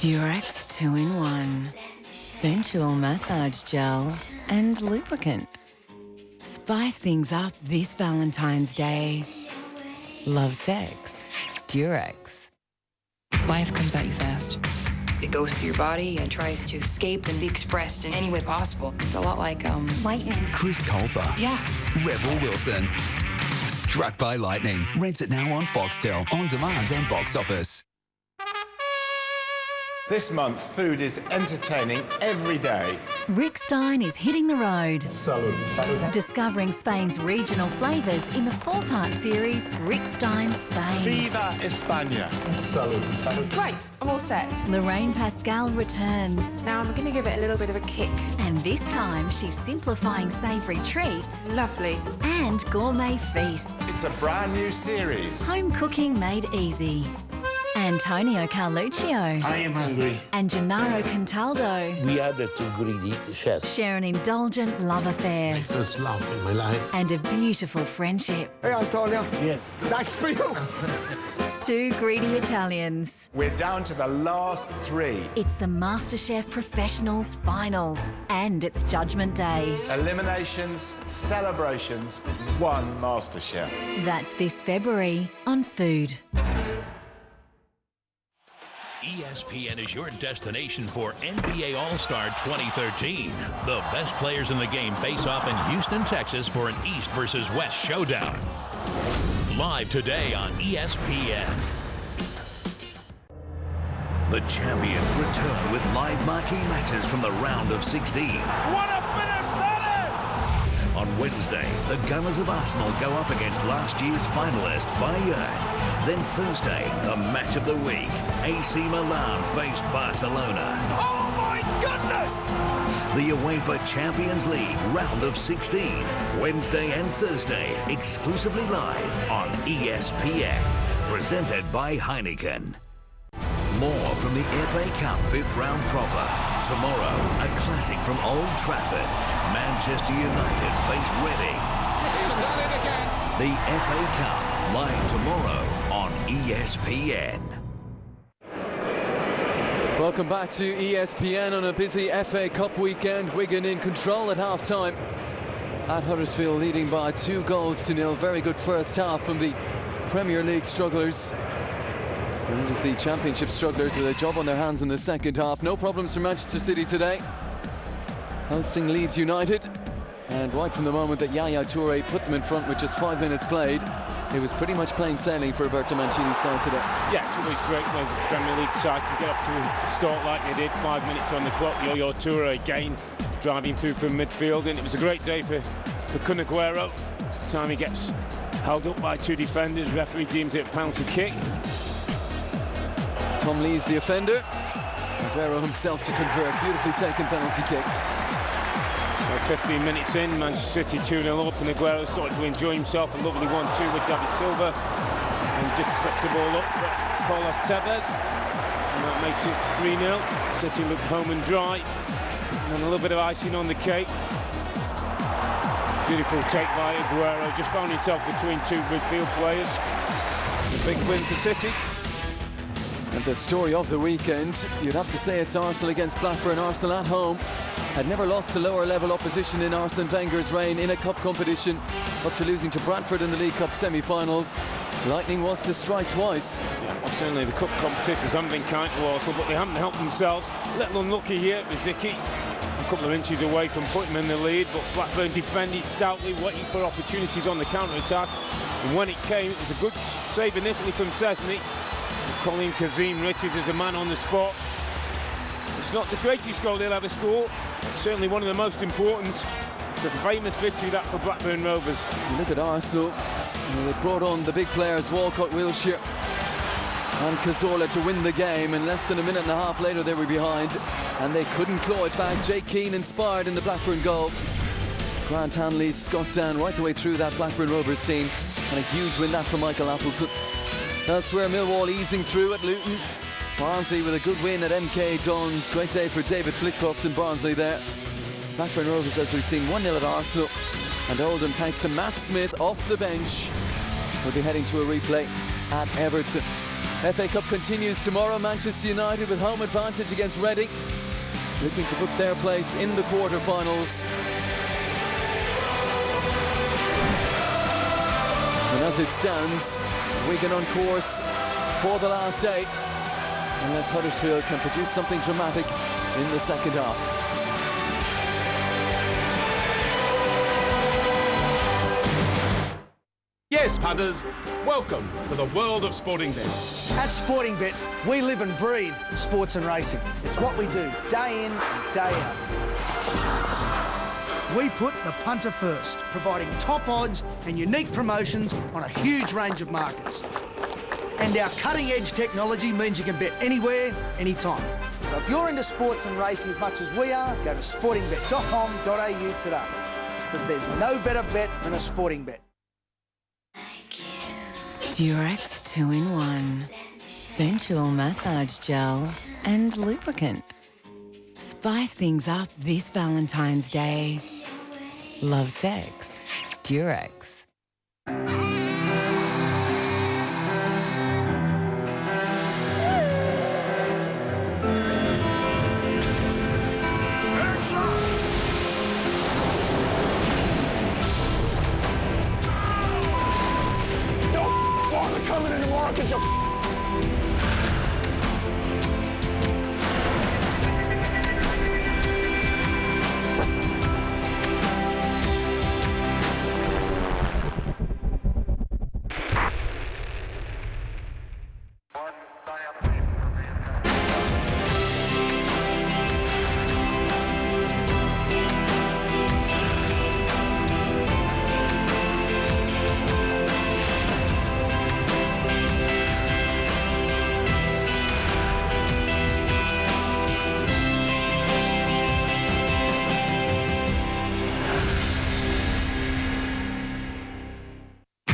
Durex 2-in-1. Sensual massage gel and lubricant. Spice things up this Valentine's Day. Love sex. Durex. Life comes at you fast. It goes through your body and tries to escape and be expressed in any way possible. It's a lot like, Lightning. Chris Colfer. Yeah. Rebel Wilson. Struck by Lightning. Rents it now on Foxtel, On Demand and Box Office. This month, food is entertaining every day. Rick Stein is hitting the road. Salud. Salud. Discovering Spain's regional flavours in the 4-part series Rick Stein Spain. Viva España. Salud. Salud. Right, I'm all set. Lorraine Pascal returns. Now I'm going to give it a little bit of a kick. And this time she's simplifying savoury treats Lovely. and gourmet feasts. It's a brand new series. Home cooking made easy. Antonio Carluccio I am hungry. and Gennaro Contaldo We are the two greedy chefs. share an indulgent love affair First love in my life. and a beautiful friendship. Hey, Antonio. Yes. That's for you. Two greedy Italians. We're down to the last 3. It's the MasterChef Professionals Finals and it's Judgment Day. Eliminations, celebrations, one MasterChef. That's this February on Food. ESPN is your destination for NBA All-Star 2013. The best players in the game face off in Houston, Texas for an East versus West showdown. Live today on ESPN. The champions return with live marquee matches from the round of 16. What a finish that is! On Wednesday, the Gunners of Arsenal go up against last year's finalist, Bayern. Then Thursday, the match of the week, AC Milan face Barcelona. Oh my goodness! The UEFA Champions League round of 16, Wednesday and Thursday, exclusively live on ESPN. Presented by Heineken. More from the FA Cup 5th round proper. Tomorrow, a classic from Old Trafford. Manchester United face Reading. He's done it again. The FA Cup, live tomorrow on ESPN. Welcome back to ESPN on a busy FA Cup weekend. Wigan in control at half-time. At Huddersfield leading by 2-0. Very good first half from the Premier League strugglers. And it is the Championship strugglers with a job on their hands in the second half. No problems for Manchester City today. Hosting Leeds United. And right from the moment that Yaya Toure put them in front with just 5 minutes played, it was pretty much plain sailing for Roberto Mancini's side today. Yeah, it's always great when the Premier League side can get off to a start like they did. 5 minutes on the clock. Yaya Toure again driving through from midfield, and it was a great day for Kun Aguero. This time he gets held up by 2 defenders. Referee deems it a penalty kick. Tom Lee's the offender. Aguero himself to convert. Beautifully taken penalty kick. So 15 minutes in, Manchester City 2-0 up, and Aguero started to enjoy himself. A lovely 1-2 with David Silva, and just puts the ball up for Carlos Tevez, and that makes it 3-0. City look home and dry, and a little bit of icing on the cake. Beautiful take by Aguero, just found himself between 2 midfield players. A big win for City. And the story of the weekend, you'd have to say it's Arsenal against Blackburn. Arsenal at home had never lost to lower level opposition in Arsene Wenger's reign in a cup competition, up to losing to Bradford in the League Cup semi-finals. Lightning was to strike twice. Yeah, well, certainly the cup competitions haven't been kind to Arsenal, but they haven't helped themselves. A little unlucky here with Zicki. A couple of inches away from putting them in the lead, but Blackburn defended stoutly, waiting for opportunities on the counter-attack. And when it came, it was a good save initially from Szczesny. Colin Kazim-Richards is the man on the spot. It's not the greatest goal they'll ever score. It's certainly one of the most important. It's a famous victory that for Blackburn Rovers. You look at Arsenal, they brought on the big players, Walcott, Wilshere and Cazorla to win the game, and less than a minute and a half later they were behind and they couldn't claw it back. Jake Keane inspired in the Blackburn goal. Grant Hanley, Scott Dan, right the way through that Blackburn Rovers team. And a huge win that for Michael Appleton. Elsewhere, Millwall easing through at Luton. Barnsley with a good win at MK Dons. Great day for David Flitcroft and Barnsley there. Blackburn Rovers, as we've seen, 1-0 at Arsenal. And Oldham, thanks to Matt Smith off the bench, will be heading to a replay at Everton. FA Cup continues tomorrow. Manchester United with home advantage against Reading, looking to book their place in the quarter-finals. And as it stands, Wigan on course for the last 8, unless Huddersfield can produce something dramatic in the second half. Yes, punters, welcome to the world of Sporting Bet. At Sporting Bet, we live and breathe sports and racing. It's what we do, day in and day out. We put the punter first, providing top odds and unique promotions on a huge range of markets. And our cutting-edge technology means you can bet anywhere, anytime. So if you're into sports and racing as much as we are, go to sportingbet.com.au today. Because there's no better bet than a sporting bet. Durex 2-in-1. Sensual massage gel and lubricant. Spice things up this Valentine's Day. Love sex. Durex. Coming in the market, you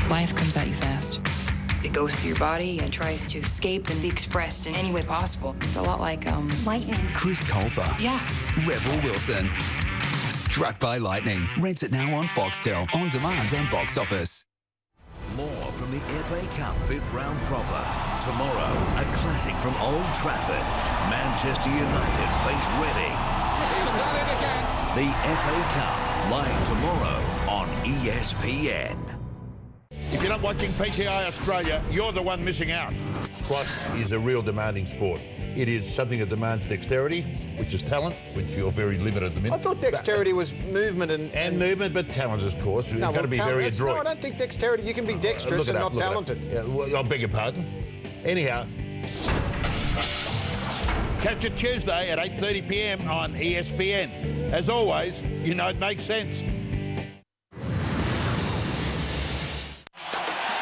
Life comes at you fast. It goes through your body and tries to escape and be expressed in any way possible. It's a lot like, lightning. Chris Colfer. Yeah. Rebel Wilson. Struck by Lightning. Rents it now on Foxtel, On Demand and Box Office. More from the FA Cup 5th round proper. Tomorrow, a classic from Old Trafford. Manchester United face Reading. He's done it again. The FA Cup, live tomorrow on ESPN. If you're not watching PTI Australia, you're the one missing out. Squash is a real demanding sport. It is something that demands dexterity, which is talent, which you're very limited at the minute. I thought dexterity was movement and movement, but talent, of course. You've got to be very adroit. No, I don't think dexterity. You can be dexterous and not talented. Yeah, well, I beg your pardon. Anyhow. Catch it Tuesday at 8:30 p.m. on ESPN. As always, you know it makes sense.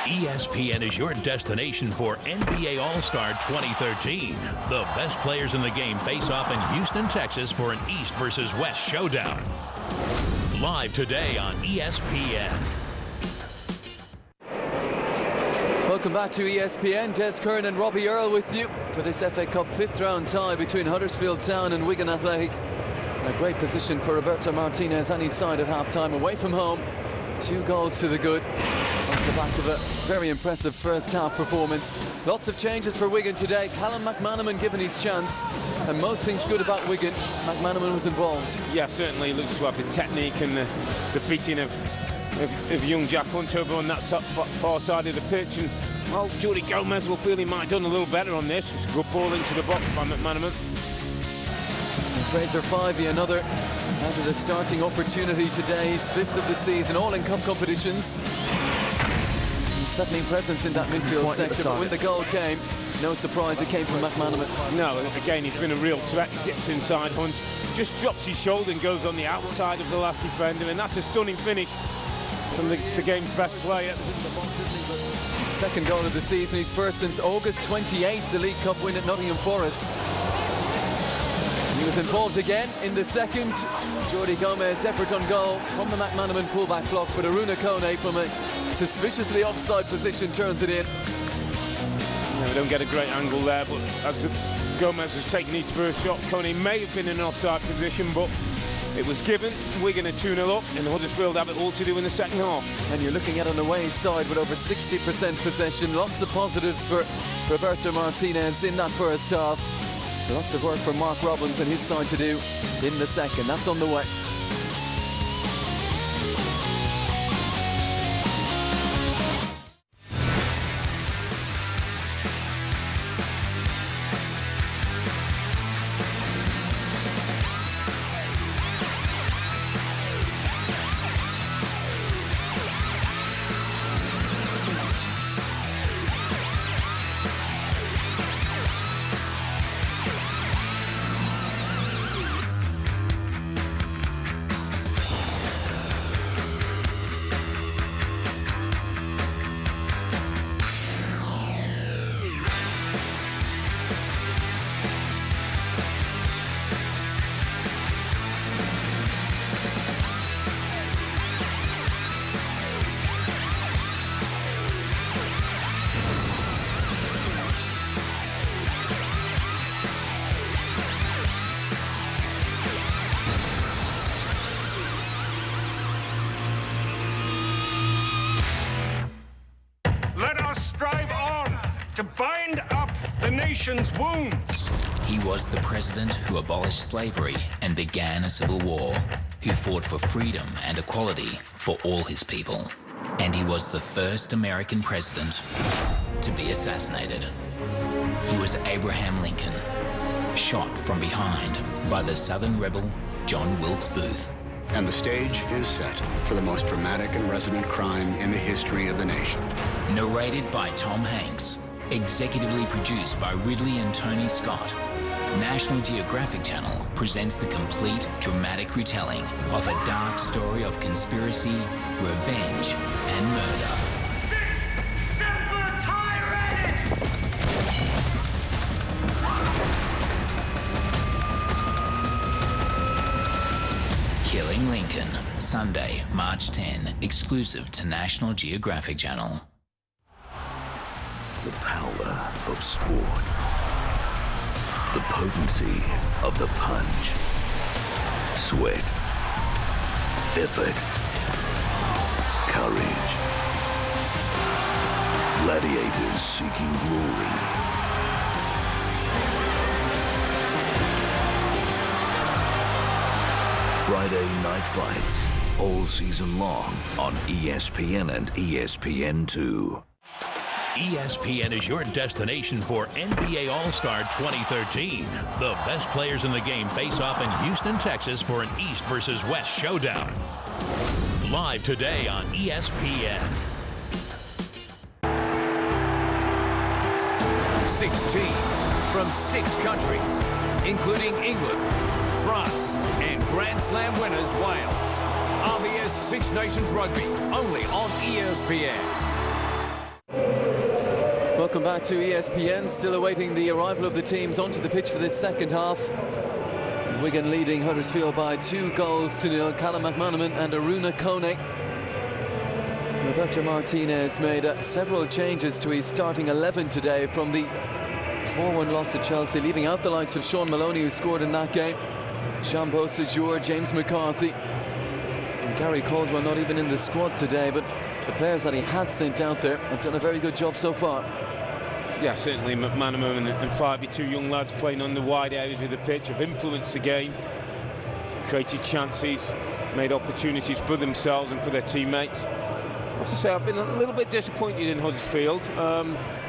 ESPN is your destination for NBA All-Star 2013. The best players in the game face off in Houston, Texas for an East versus West showdown. Live today on ESPN. Welcome back to ESPN. Des Curran and Robbie Earle with you for this FA Cup 5th round tie between Huddersfield Town and Wigan Athletic. A great position for Roberto Martinez and his side at half-time away from home. 2 goals to the good off the back of a very impressive first half performance. Lots of changes for Wigan today. Callum McManaman given his chance, and most things good about Wigan. McManaman was involved. Yeah, certainly looks to have the technique and the beating of young Jack Hunt over on that far side of the pitch. And well, Jordi Gomez will feel he might have done a little better on this. It's a good ball into the box by McManaman. And Fraser Fivey, another added a starting opportunity today. He's 5th of the season, all in cup competitions. Settling presence in that midfield sector, but when the goal came, no surprise it came from McManaman. No, again, he's been a real threat. He dips inside Hunt, just drops his shoulder and goes on the outside of the last defender, and that's a stunning finish from the game's best player. Second goal of the season, his first since August 28th, the League Cup win at Nottingham Forest. New was involved again in the second. Jordi Gomez effort on goal from the McManaman pullback block, but Aruna Kone from a suspiciously offside position turns it in. We don't get a great angle there, but as Gomez has taken his first shot, Kone may have been in an offside position, but it was given. Wigan are 2-0 up, and Huddersfield have it all to do in the second half. And you're looking at an away side with over 60% possession. Lots of positives for Roberto Martinez in that first half. Lots of work for Mark Robbins and his side to do in the second. That's on the way. to bind up the nation's wounds. He was the president who abolished slavery and began a civil war, who fought for freedom and equality for all his people. And he was the first American president to be assassinated. He was Abraham Lincoln, shot from behind by the Southern rebel John Wilkes Booth. And the stage is set for the most dramatic and resonant crime in the history of the nation. Narrated by Tom Hanks, executively produced by Ridley and Tony Scott, National Geographic Channel presents the complete dramatic retelling of a dark story of conspiracy, revenge, and murder. Killing Lincoln, Sunday, March 10, exclusive to National Geographic Channel. The power of sport. The potency of the punch. Sweat. Effort. Courage. Gladiators seeking glory. Friday night fights, all season long on ESPN and ESPN2. ESPN is your destination for NBA All-Star 2013. The best players in the game face off in Houston, Texas for an East versus West showdown. Live today on ESPN. 6 teams from 6 countries, including England, France, and Grand Slam winners Wales. RBS Six Nations Rugby, only on ESPN. Welcome back to ESPN. Still awaiting the arrival of the teams onto the pitch for this second half. Wigan leading Huddersfield by 2-0. Callum McManaman and Aruna Kone. Roberto Martinez made several changes to his starting 11 today from the 4-1 loss to Chelsea, leaving out the likes of Sean Maloney, who scored in that game, Jean Beausejour, James McCarthy, and Gary Caldwell not even in the squad today, but the players that he has sent out there have done a very good job so far. Yeah, certainly McManaman and Farby, 2 young lads playing on the wide areas of the pitch, have influenced the game, created chances, made opportunities for themselves and for their teammates. I have to say, I've been a little bit disappointed in Huddersfield.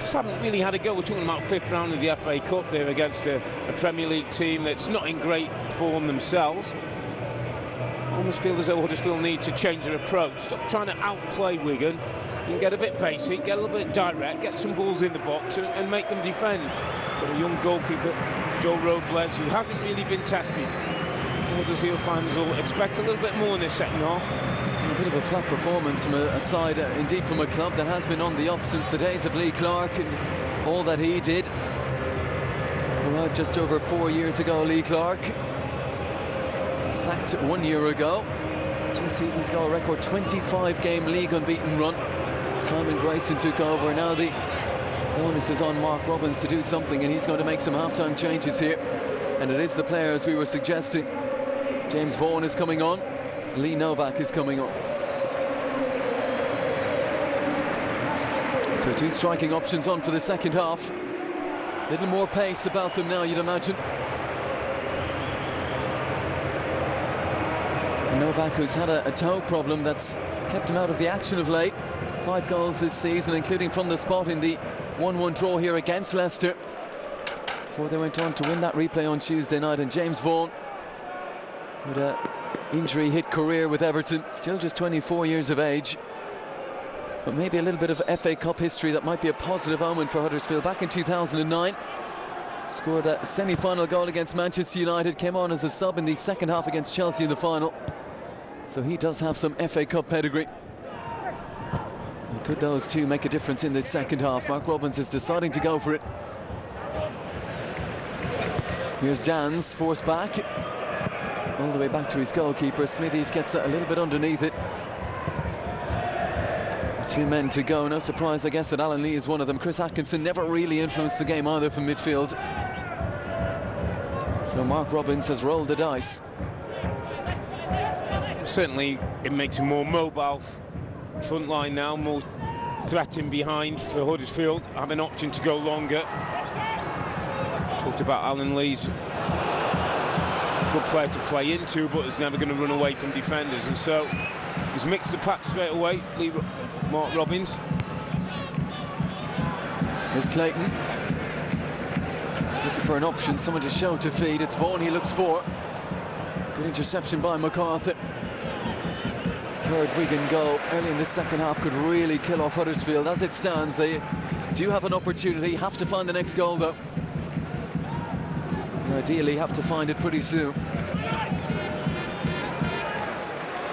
Just haven't really had a go. We're talking about 5th round of the FA Cup there against a Premier League team that's not in great form themselves. Almost feel as though Huddersfield need to change their approach. Stop trying to outplay Wigan and get a bit basic, get a little bit direct, get some balls in the box and make them defend. Got a young goalkeeper, Joe Robles, who hasn't really been tested. Huddersfield fans will expect a little bit more in this second half. A bit of a flat performance from a side, indeed from a club that has been on the up since the days of Lee Clark and all that he did. Arrived just over 4 years ago, Lee Clark. sacked 1 year ago. 2 seasons ago, a record 25-game league unbeaten run. Simon Grayson took over. Now the onus is on Mark Robbins to do something, and he's going to make some half-time changes here. And it is the players we were suggesting. James Vaughan is coming on. Lee Novak is coming on. So 2 striking options on for the second half. Little more pace about them now, you'd imagine. Novak, who's had a toe problem that's kept him out of the action of late. 5 goals this season, including from the spot in the 1-1 draw here against Leicester, before they went on to win that replay on Tuesday night. And James Vaughan, with an injury-hit career with Everton, still just 24 years of age, but maybe a little bit of FA Cup history that might be a positive omen for Huddersfield. Back in 2009, scored a semi-final goal against Manchester United, came on as a sub in the second half against Chelsea in the final. So he does have some FA Cup pedigree. And could those two make a difference in this second half? Mark Robbins is deciding to go for it. Here's Dans, forced back, all the way back to his goalkeeper. Smithies gets a little bit underneath it. 2 men to go. No surprise, I guess, that Alan Lee is one of them. Chris Atkinson never really influenced the game either from midfield. So Mark Robbins has rolled the dice. Certainly it makes a more mobile front line now, more threatening behind for Huddersfield. Have an option to go longer. Talked about Alan Lee's good player to play into, but is never going to run away from defenders, and so he's mixed the pack straight away. Mark Robbins. Here's Clayton, looking for an option, someone to show to feed. It's Vaughan he looks for. Good interception by MacArthur. Third Wigan goal early in the second half could really kill off Huddersfield. As it stands, they do have an opportunity, have to find the next goal though. And ideally have to find it pretty soon.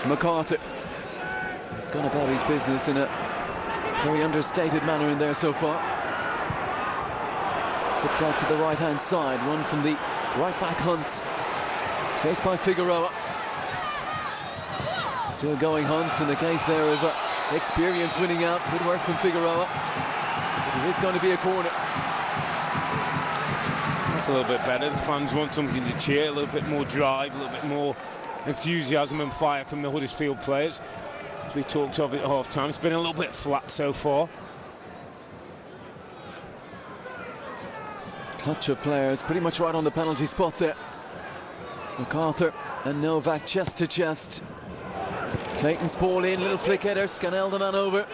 MacArthur has gone about his business in a very understated manner in there so far. Flipped out to the right-hand side, run from the right-back Hunt, faced by Figueroa. Still going Hunt, in the case there of experience winning out. Good work from Figueroa. But it is going to be a corner. That's a little bit better. The fans want something to cheer, a little bit more drive, a little bit more enthusiasm and fire from the Huddersfield players. As we talked of at half-time, it's been a little bit flat so far. Clutch of players, pretty much right on the penalty spot there. MacArthur and Novak chest to chest. Clayton's ball in, little flick header, Scannell the man over.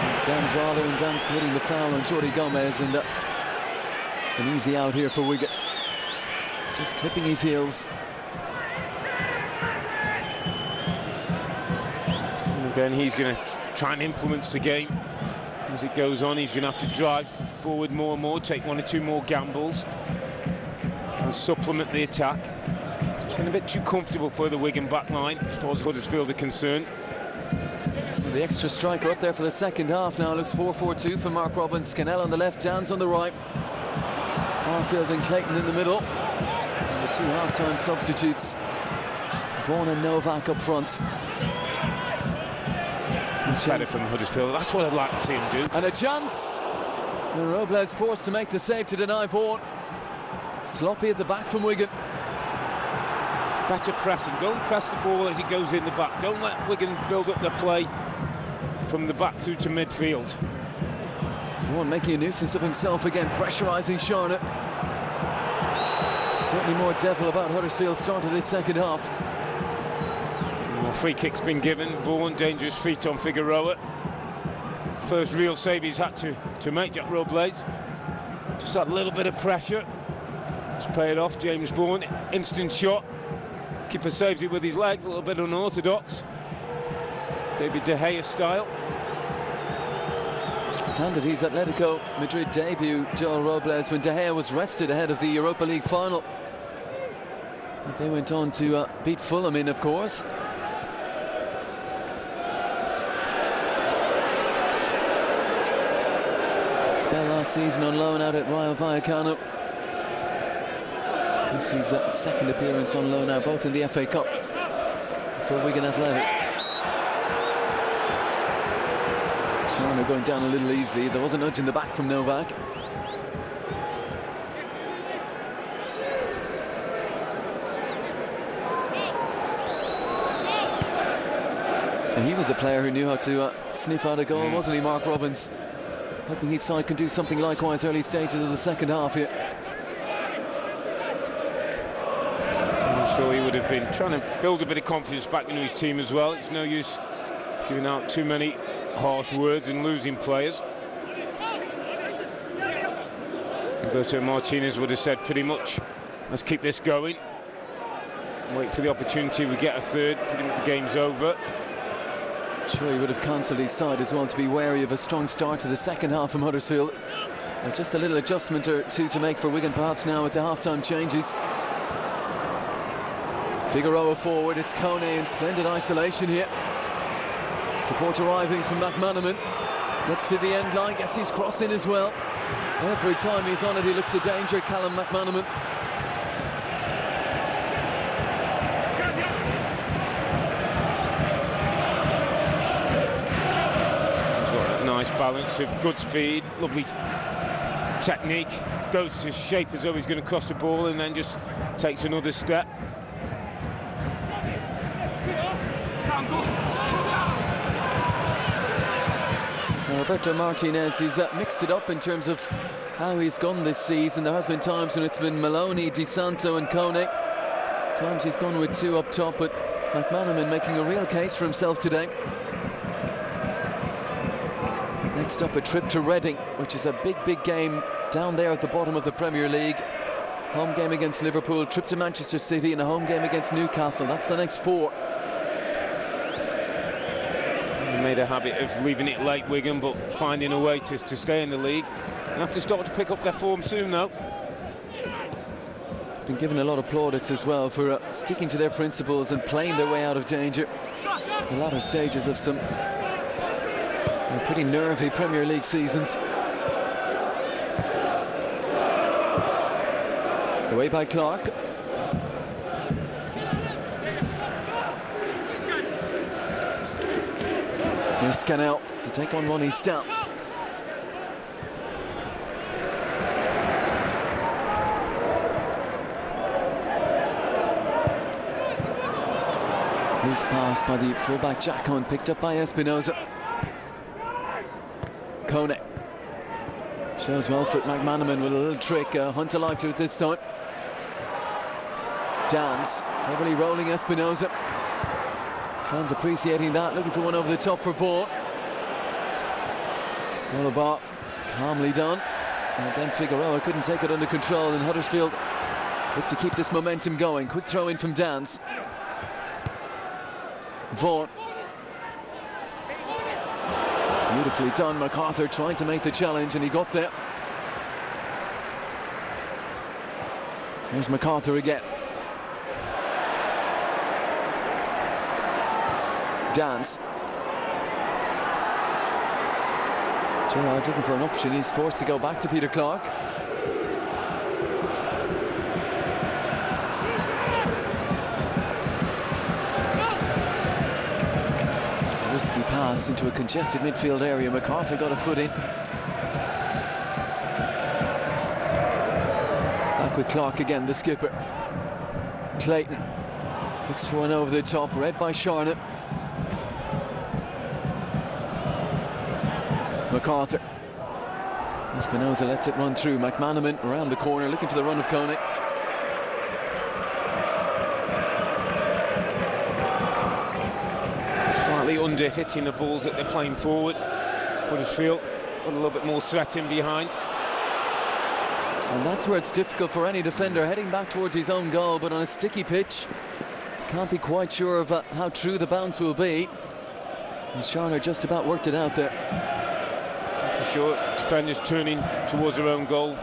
It stands rather, and Dan's committing the foul on Jordi Gomez, and an easy out here for Wigan. Just clipping his heels. And again, he's going to try and influence the game as it goes on. He's going to have to drive forward more and more, take 1 or 2 more gambles, and supplement the attack. It's been a bit too comfortable for the Wigan back line as far as Huddersfield are concerned. The extra striker up there for the second half now. Looks 4-4-2 for Mark Robbins. Scannell on the left, Dans on the right. Arfield and Clayton in the middle. And the 2 half-time substitutes, Vaughan and Novak up front. It's better from Huddersfield. That's what I'd like to see him do. And a chance. And Robles forced to make the save to deny Vaughan. Sloppy at the back from Wigan. Better pressing. Go and press the ball as it goes in the back. Don't let Wigan build up their play from the back through to midfield. Vaughan making a nuisance of himself again, pressurising Charlotte. Certainly more devil about Huddersfield's start of this second half. More free kicks been given. Vaughan, dangerous feet on Figueroa. First real save he's had to make, Jack Robles. Just that little bit of pressure. It's paid off. James Vaughan, instant shot. Keeper saves it with his legs, a little bit unorthodox. David De Gea style. He's handed his Atletico Madrid debut, Joel Robles, when De Gea was rested ahead of the Europa League final. But they went on to beat Fulham in, of course. Spell last season on loan out at Rayo Vallecano. This is his second appearance on loan now, both in the FA Cup for Wigan Athletic. Sharner going down a little easily. There was a nudge in the back from Novak. And he was a player who knew how to sniff out a goal, wasn't he, Mark Robbins? Hoping his side can do something likewise early stages of the second half here. I'm sure he would have been trying to build a bit of confidence back into his team as well. It's no use giving out too many harsh words and losing players. Roberto Martinez would have said pretty much, let's keep this going. Wait for the opportunity, we get a third, pretty much the game's over. Sure, he would have counselled his side as well to be wary of a strong start to the second half from Huddersfield. And just a little adjustment or two to make for Wigan perhaps now with the half-time changes. Figueroa forward, it's Kone in splendid isolation here. Support arriving from McManaman. Gets to the end line, gets his cross in as well. Every time he's on it, he looks a danger, Callum McManaman. He's got that nice balance of good speed, lovely technique. Goes to shape as though he's going to cross the ball and then just takes another step. Roberto Martinez, he's mixed it up in terms of how he's gone this season. There has been times when it's been Maloney, Di Santo and Kone. Times he's gone with two up top, but McManaman making a real case for himself today. Next up, a trip to Reading, which is a big game down there at the bottom of the Premier League. Home game against Liverpool, trip to Manchester City and a home game against Newcastle. That's the next four. Made a habit of leaving it late, Wigan, but finding a way to stay in the league. And have to start to pick up their form soon, though. Been given a lot of plaudits as well for sticking to their principles and playing their way out of danger. The latter stages of some pretty nervy Premier League seasons. Away by Clark. Here's Scannell to take on Ronnie Stout. Loose pass by the fullback Jacko and picked up by Espinosa. Kone shows well for McManaman with a little trick. Hunt alive to it this time. Dance cleverly rolling Espinosa. Fans appreciating that, looking for one over the top for Vaughan. Golobar calmly done. And then Figueroa couldn't take it under control, and Huddersfield look to keep this momentum going. Quick throw in from Dance. Vaughan. Beautifully done. MacArthur trying to make the challenge, and he got there. Here's MacArthur again. Dance. Gerrard looking for an option. He's forced to go back to Peter Clark. A risky pass into a congested midfield area. MacArthur got a foot in. Back with Clark again, the skipper. Clayton looks for one over the top, read by Sharner. MacArthur. Espinosa lets it run through. McManaman around the corner looking for the run of Kone. Slightly under hitting the balls that they're playing forward. Huddersfield got a little bit more threat in behind. And that's where it's difficult for any defender heading back towards his own goal, but on a sticky pitch can't be quite sure of how true the bounce will be. And Sharner just about worked it out there. For sure, defenders turning towards their own goal,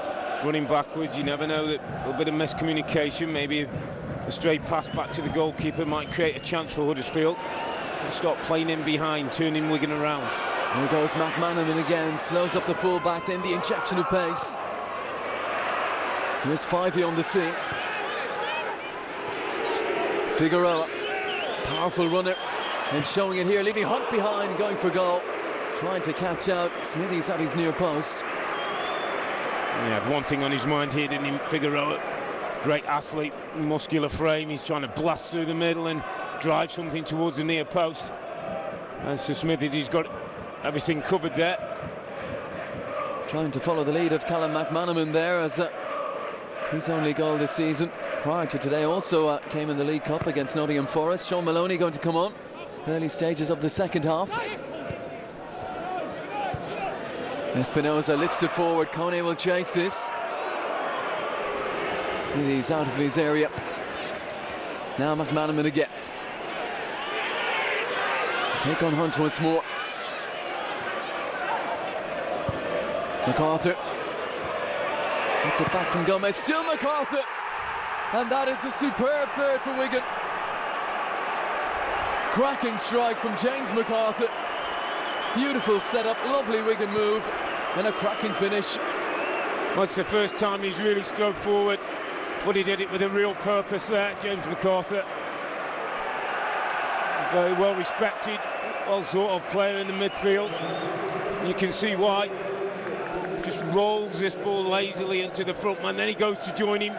running backwards. You never know, that a little bit of miscommunication, maybe a straight pass back to the goalkeeper might create a chance for Huddersfield. Stop playing in behind, turning Wigan around. There goes McManaman again, slows up the full-back, then the injection of pace. Here's Fivey on the scene. Figueroa, powerful runner, and showing it here, leaving Hunt behind, going for goal. Trying to catch out. Smithies at his near post. Yeah, one thing on his mind here, didn't he, Figueroa? Great athlete, muscular frame. He's trying to blast through the middle and drive something towards the near post. And so Smithies, he's got everything covered there. Trying to follow the lead of Callum McManaman there as his only goal this season. Prior to today also came in the League Cup against Nottingham Forest. Sean Maloney going to come on. Early stages of the second half. Espinosa lifts it forward. Kone will chase this. Smithies out of his area. Now McManaman again. To take on Hunt once more. MacArthur. That's it back from Gomez. Still MacArthur. And that is a superb third for Wigan. Cracking strike from James MacArthur. Beautiful setup, lovely Wigan move, and a cracking finish. Well, it's the first time he's really strode forward, but he did it with a real purpose there, James MacArthur. Very well respected, well sort of player in the midfield. You can see why. Just rolls this ball lazily into the front man, then he goes to join him,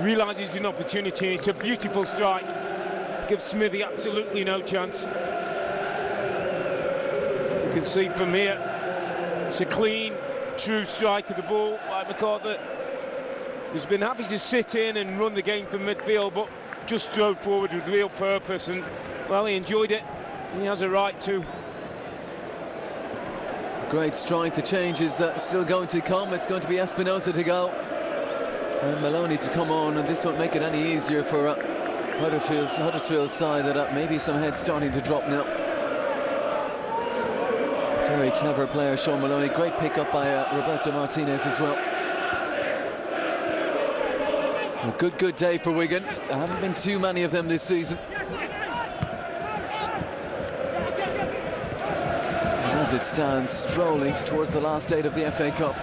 realises an opportunity, and it's a beautiful strike. Gives Smithy absolutely no chance. You can see from here, it's a clean, true strike of the ball by MacArthur. He's been happy to sit in and run the game from midfield, but just strode forward with real purpose, and well, he enjoyed it. He has a right to. Great strike. The change is still going to come. It's going to be Espinosa to go and Maloney to come on, and this won't make it any easier for Huddersfield's side, that maybe some heads starting to drop now. Very clever player, Sean Maloney. Great pick up by Roberto Martinez as well. A good day for Wigan. There haven't been too many of them this season. And as it stands, strolling towards the last date of the FA Cup.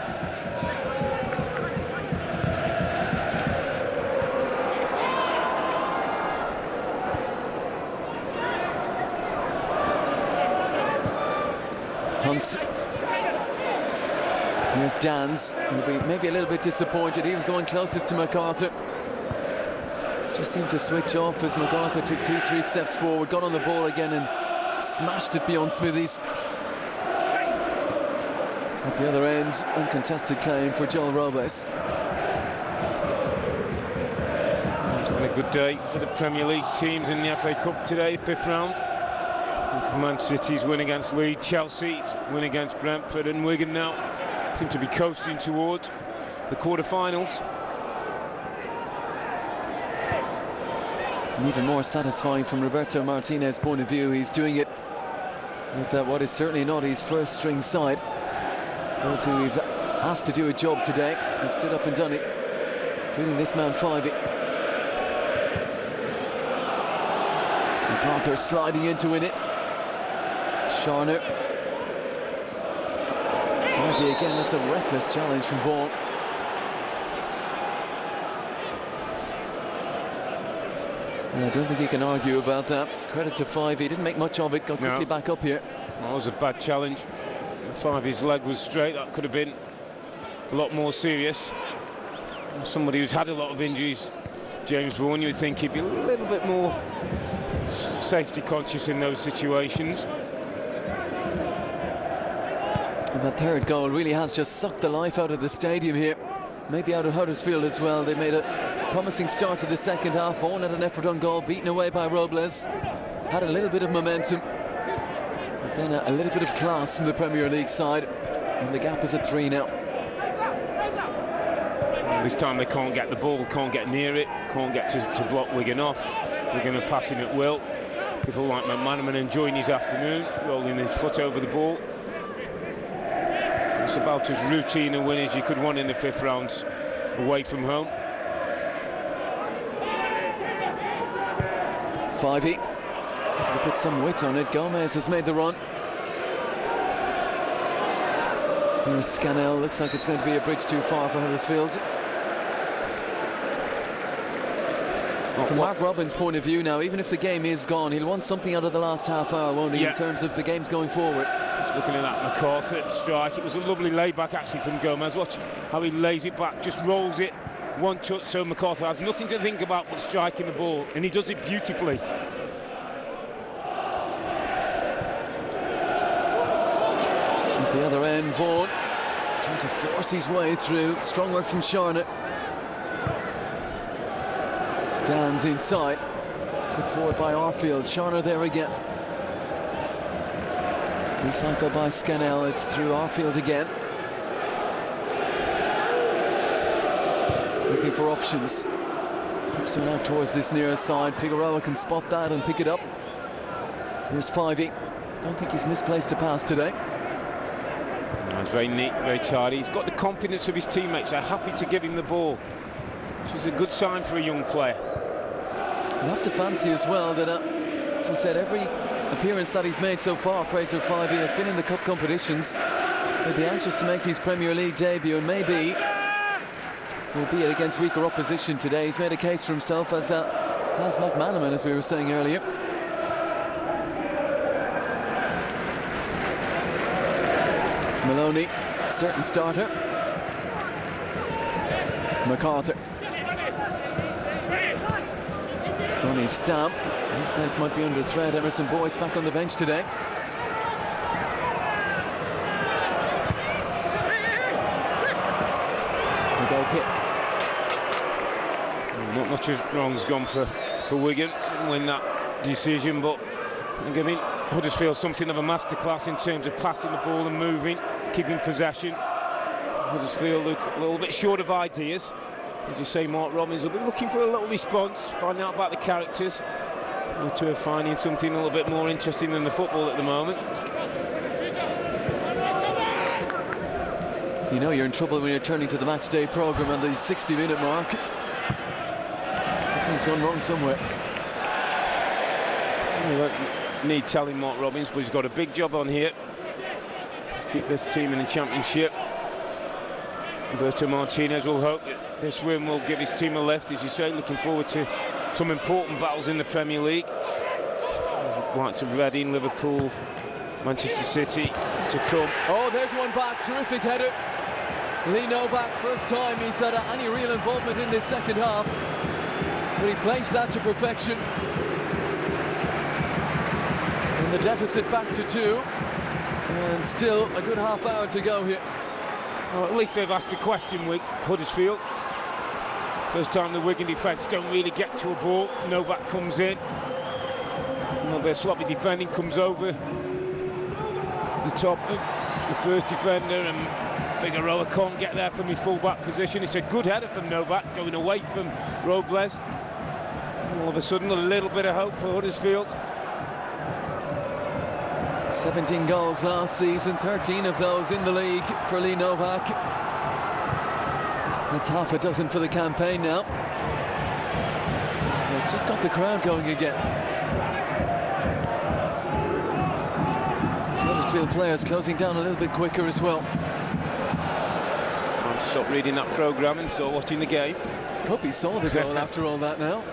Hunt. Here's Dans. He'll be maybe a little bit disappointed. He was the one closest to MacArthur. Just seemed to switch off as MacArthur took 2-3 steps forward, got on the ball again and smashed it beyond Smithies. At the other end, uncontested claim for Joel Robles. It's been a good day for the Premier League teams in the FA Cup today, 5th round. Man City's win against Leeds, Chelsea win against Brentford, and Wigan now seem to be coasting towards the quarter-finals. And even more satisfying from Roberto Martinez's point of view. He's doing it with what is certainly not his first-string side. Those who he's asked to do a job today have stood up and done it, including this man Fivey. MacArthur sliding in to win it. Sharner. Fivey again, that's a reckless challenge from Vaughan. I don't think he can argue about that. Credit to Fivey, he didn't make much of it, got quickly back up here. That was a bad challenge. Fivey's leg was straight, that could have been a lot more serious. Somebody who's had a lot of injuries, James Vaughan, you would think he'd be a little bit more safety conscious in those situations. And that third goal really has just sucked the life out of the stadium here. Maybe out of Huddersfield as well. They made a promising start to the second half. Vaughan had an effort on goal, beaten away by Robles. Had a little bit of momentum. But then a little bit of class from the Premier League side. And the gap is at 3 now. This time they can't get the ball, can't get near it, can't get to block Wigan off. Wigan are passing at will. People like McManaman enjoying his afternoon, rolling his foot over the ball. It's about as routine a win as you could want in the 5th round away from home. Fivey. They put some width on it. Gomez has made the run. Here's Scannell. Looks like it's going to be a bridge too far for Huddersfield. From Mark Robins' point of view now, even if the game is gone, he'll want something out of the last half hour, won't he, in terms of the game's going forward. Just looking at that McCarthy strike, it was a lovely layback actually from Gomez. Watch how he lays it back, just rolls it, one touch, so McCarthy has nothing to think about but striking the ball, and he does it beautifully. At the other end, Vaughan trying to force his way through. Strong work from Charlotte. Dan's inside. Flipped forward by Arfield. Charner there again. Recycled by Scannell. It's through Arfield again. Looking for options. Hoops one out towards this near side. Figueroa can spot that and pick it up. Here's Fivey. Don't think he's misplaced a pass today. No, he's very neat, very tidy. He's got the confidence of his teammates. They're happy to give him the ball, which is a good sign for a young player. You have to fancy as well that, as we said, every appearance that he's made so far, Fraser Fivey, has been in the cup competitions. He'll be anxious to make his Premier League debut, and maybe, albeit against weaker opposition today, he's made a case for himself, as has McManaman, as we were saying earlier. Maloney, certain starter. MacArthur. Ronnie Stam. His place might be under threat. Emerson Boyce back on the bench today. The goal kick. Not much wrong's gone for Wigan. Didn't win that decision, but I mean, Huddersfield something of a masterclass in terms of passing the ball and moving, keeping possession. Huddersfield look a little bit short of ideas. As you say, Mark Robbins will be looking for a little response, finding out about the characters. The two are finding something a little bit more interesting than the football at the moment. You know you're in trouble when you're turning to the match day programme on the 60-minute mark. Something's gone wrong somewhere. We don't need telling Mark Robbins, but he's got a big job on here to keep this team in the Championship. Roberto Martinez will hope that this win will give his team a lift, as you say, looking forward to some important battles in the Premier League. Likes of Reading, Liverpool, Manchester City to come. Oh, there's one back, terrific header. Lee Novak, first time he's had any real involvement in this second half. But he placed that to perfection. And the deficit back to 2. And still a good half hour to go here. Well, at least they've asked the question, Huddersfield. First time the Wigan defence don't really get to a ball. Novak comes in. A little bit of sloppy defending, comes over the top of the first defender, and Figueroa can't get there from his full-back position. It's a good header from Novak, going away from Robles. All of a sudden, a little bit of hope for Huddersfield. 17 goals last season, 13 of those in the league for Lee Novak. That's half a dozen for the campaign now. It's just got the crowd going again. So Huddersfield players closing down a little bit quicker as well. Time to stop reading that programme and start watching the game. Hope he saw the goal after all that now.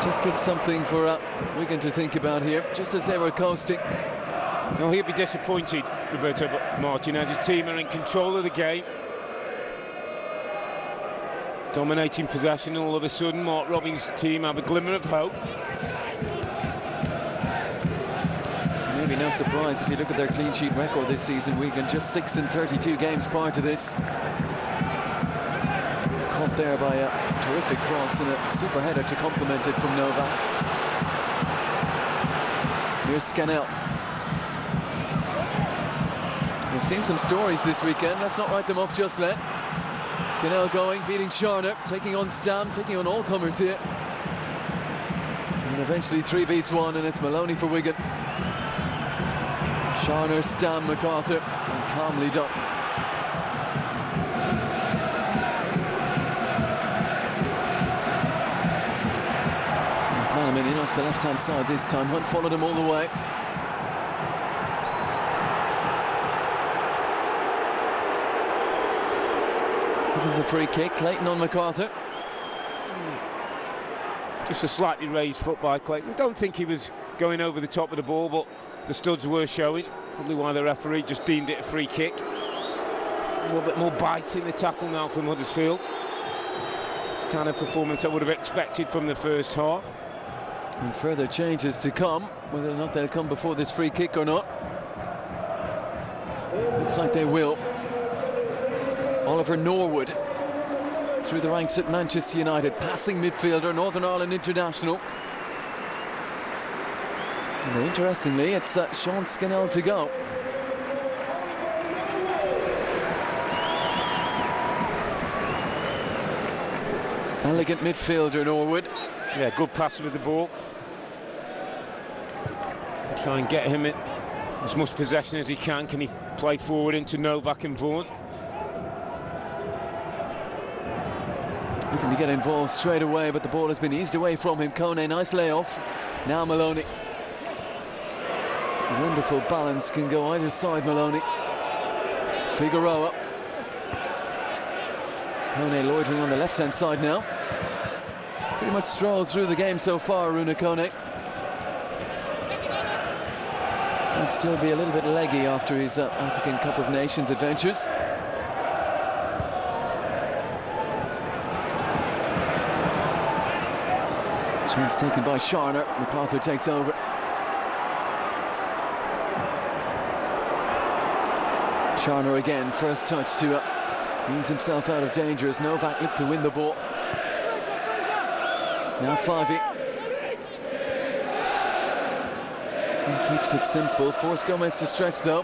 Just gives something for Wigan to think about here, just as they were coasting. No, he'll be disappointed, Roberto Martinez. His team are in control of the game. Dominating possession, all of a sudden, Mark Robbins' team have a glimmer of hope. Maybe no surprise if you look at their clean sheet record this season. Wigan just 6 in 32 games prior to this. Caught there by a terrific cross and a super header to complement it from Novak. Here's Scannell. We've seen some stories this weekend. Let's not write them off just yet. Scannell going, beating Charner, taking on Stam, taking on all comers here. And eventually 3 beats 1, and it's Maloney for Wigan. Charner, Stam, MacArthur, and calmly done. McManaman in off the left-hand side this time. Hunt followed him all the way. It's a free kick. Clayton on MacArthur. Just a slightly raised foot by Clayton. Don't think he was going over the top of the ball, but the studs were showing. Probably why the referee just deemed it a free kick. A little bit more bite in the tackle now from Huddersfield. It's the kind of performance I would have expected from the first half. And further changes to come, whether or not they'll come before this free kick or not. Looks like they will. Oliver Norwood through the ranks at Manchester United, passing midfielder, Northern Ireland international. And interestingly, it's Sean Scannell to go. Elegant midfielder, Norwood. Yeah, good passer with the ball. Try and get him in as much possession as he can. Can he play forward into Novak and Vaughan? Looking to get involved straight away, but the ball has been eased away from him. Kone, nice layoff. Now Maloney. Wonderful balance, can go either side, Maloney. Figueroa. Kone loitering on the left-hand side now. Pretty much strolled through the game so far, Runa Kone. Might still be a little bit leggy after his African Cup of Nations adventures. Chance taken by Sharner. MacArthur takes over. Sharner again, first touch to ease himself out of danger as Novak looked to win the ball. Now Favi. And keeps it simple. Forced Gomez to stretch though.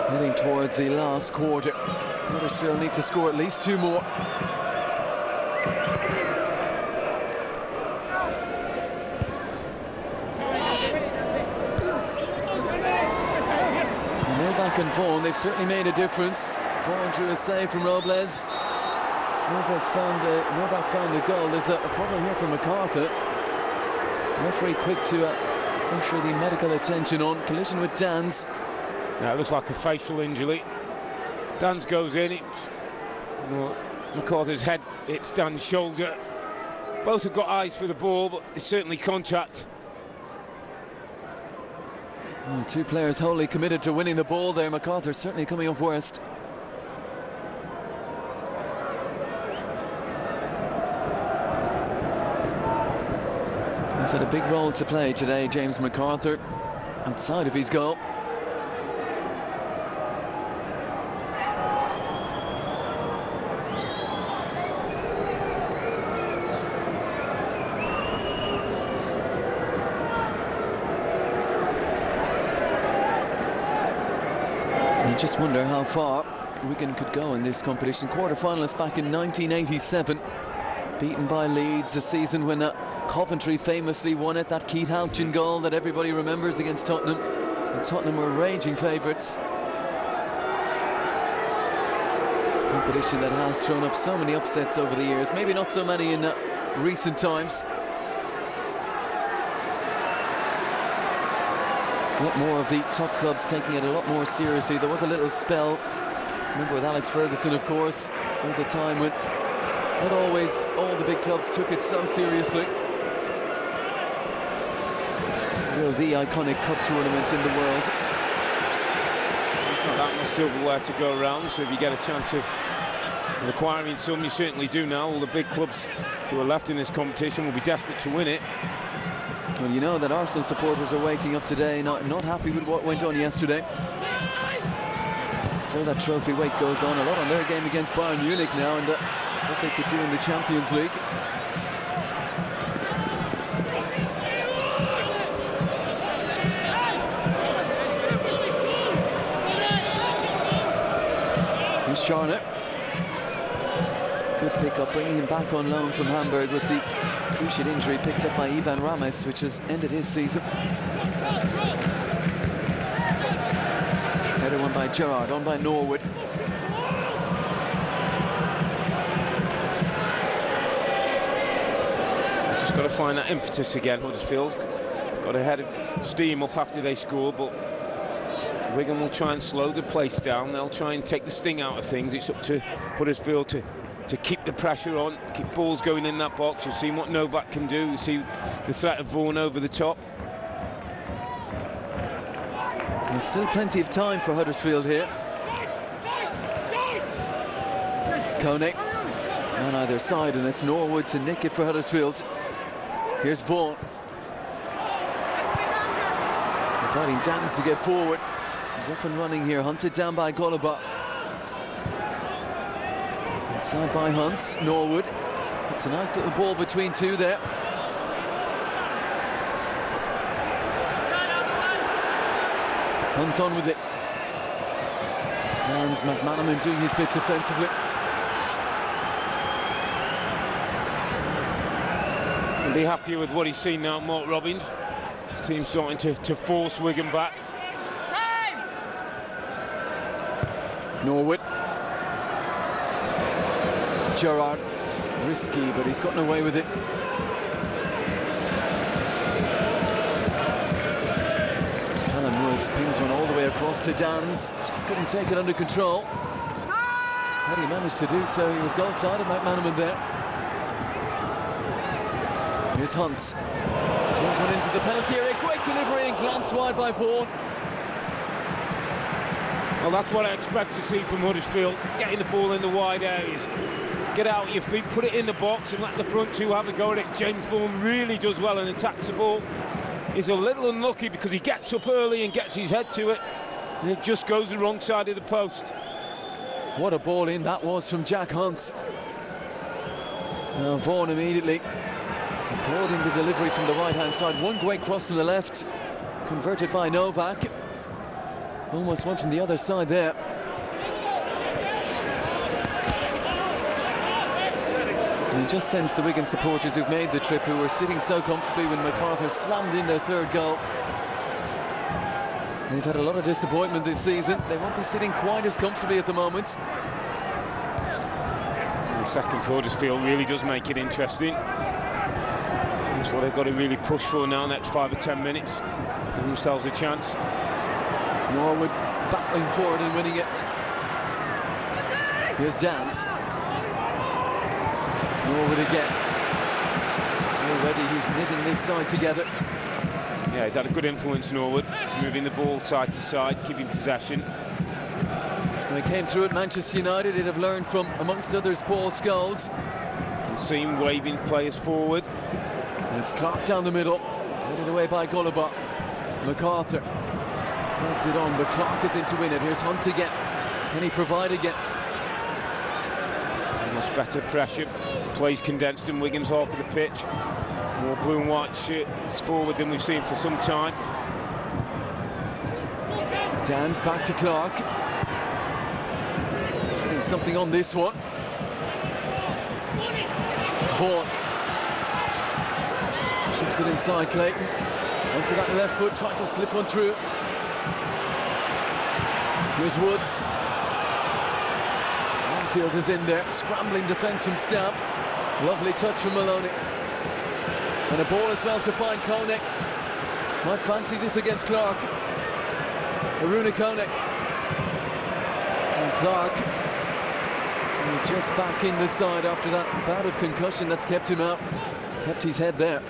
Heading towards the last quarter. Huddersfield need to score at least 2 more. Novak and Vaughan, they've certainly made a difference. Vaughan drew a save from Robles. Novak found the goal. There's a problem here for MacArthur. Referee quick to ensure the medical attention on. Collision with Dans. Yeah, it looks like a facial injury. Dans goes in. MacArthur's head hits Dan's shoulder. Both have got eyes for the ball, but it's certainly contact. Well, 2 players wholly committed to winning the ball there. MacArthur certainly coming off worst. He's had a big role to play today, James MacArthur, outside of his goal. I just wonder how far Wigan could go in this competition. Quarter-finalists back in 1987, beaten by Leeds, a season when Coventry famously won it, that Keith Houchin goal that everybody remembers against Tottenham. And Tottenham were raging favourites. Competition that has thrown up so many upsets over the years, maybe not so many in recent times. A lot more of the top clubs taking it a lot more seriously. There was a little spell, remember with Alex Ferguson, of course. There was a time when not always all the big clubs took it so seriously. Still the iconic cup tournament in the world. There's not that much silverware to go around, so if you get a chance of acquiring some, you certainly do now. All the big clubs who are left in this competition will be desperate to win it. Well, you know that Arsenal supporters are waking up today not happy with what went on yesterday. Still that trophy weight goes on a lot on their game against Bayern Munich now, and what they could do in the Champions League. Here's Sharner. Good pick-up, bringing him back on loan from Hamburg with the cruciate injury picked up by Ivan Rames, which has ended his season. Header one by Gerrard, on by Norwood. Just got to find that impetus again, Huddersfield. Got a head of steam up after they scored, but Wigan will try and slow the pace down. They'll try and take the sting out of things. It's up to Huddersfield to keep the pressure on, keep balls going in that box. You've seen what Novak can do. You see the threat of Vaughan over the top. There's still plenty of time for Huddersfield here. Koenig on either side, and it's Norwood to nick it for Huddersfield. Here's Vaughan. Inviting Dans to get forward. He's off and running here, hunted down by Golaba. Inside by Hunt, Norwood. It's a nice little ball between two there. Hunt on with it. Dans, McManaman doing his bit defensively. Be happy with what he's seen now, Mark Robbins. His team's starting to force Wigan back. Norwood. Gerrard. Risky, but he's gotten away with it. Callum Woods pings one all the way across to Dans. Just couldn't take it under control. Had he managed to do so, he was goal-sided, McManaman there. Here's Hunt. Swings one into the penalty area. Great delivery and glanced wide by Vaughan. Well, that's what I expect to see from Huddersfield. Getting the ball in the wide areas. Get out your feet, put it in the box and let the front two have a go at it. James Vaughan really does well and attacks the ball. He's a little unlucky because he gets up early and gets his head to it. And it just goes the wrong side of the post. What a ball in that was from Jack Hunt. Now Vaughan immediately applauding the delivery from the right-hand side. One great cross from the left, converted by Novak. Almost one from the other side there. And you just sense the Wigan supporters who've made the trip, who were sitting so comfortably when MacArthur slammed in their third goal. They've had a lot of disappointment this season. They won't be sitting quite as comfortably at the moment. The second for Huddersfield really does make it interesting. That's what they've got to really push for now, next 5 or 10 minutes. Give themselves a chance. Norwood battling forward and winning it. Here's Dans. Norwood again. Already he's knitting this side together. Yeah, he's had a good influence, Norwood, moving the ball side to side, keeping possession. When he came through at Manchester United, he'd have learned from, amongst others, Paul Scholes. You can see him waving players forward. And it's Clark down the middle, headed away by Golaba. MacArthur threads it on, but Clark is in to win it. Here's Hunt again. Can he provide again? Much better pressure. Plays condensed in Wigan's half of the pitch. More blue and white shirts forward than we've seen for some time. Dan's back to Clark. Getting something on this one. Vaughan. Shifts it inside Clayton. Onto that left foot, trying to slip one through. Here's Woods. Anfield is in there, scrambling defence from Stamp. Lovely touch from Maloney. And a ball as well to find Koenig. Might fancy this against Clark. Aruna Koenig. And Clark just back in the side after that bout of concussion that's kept him out. Kept his head there.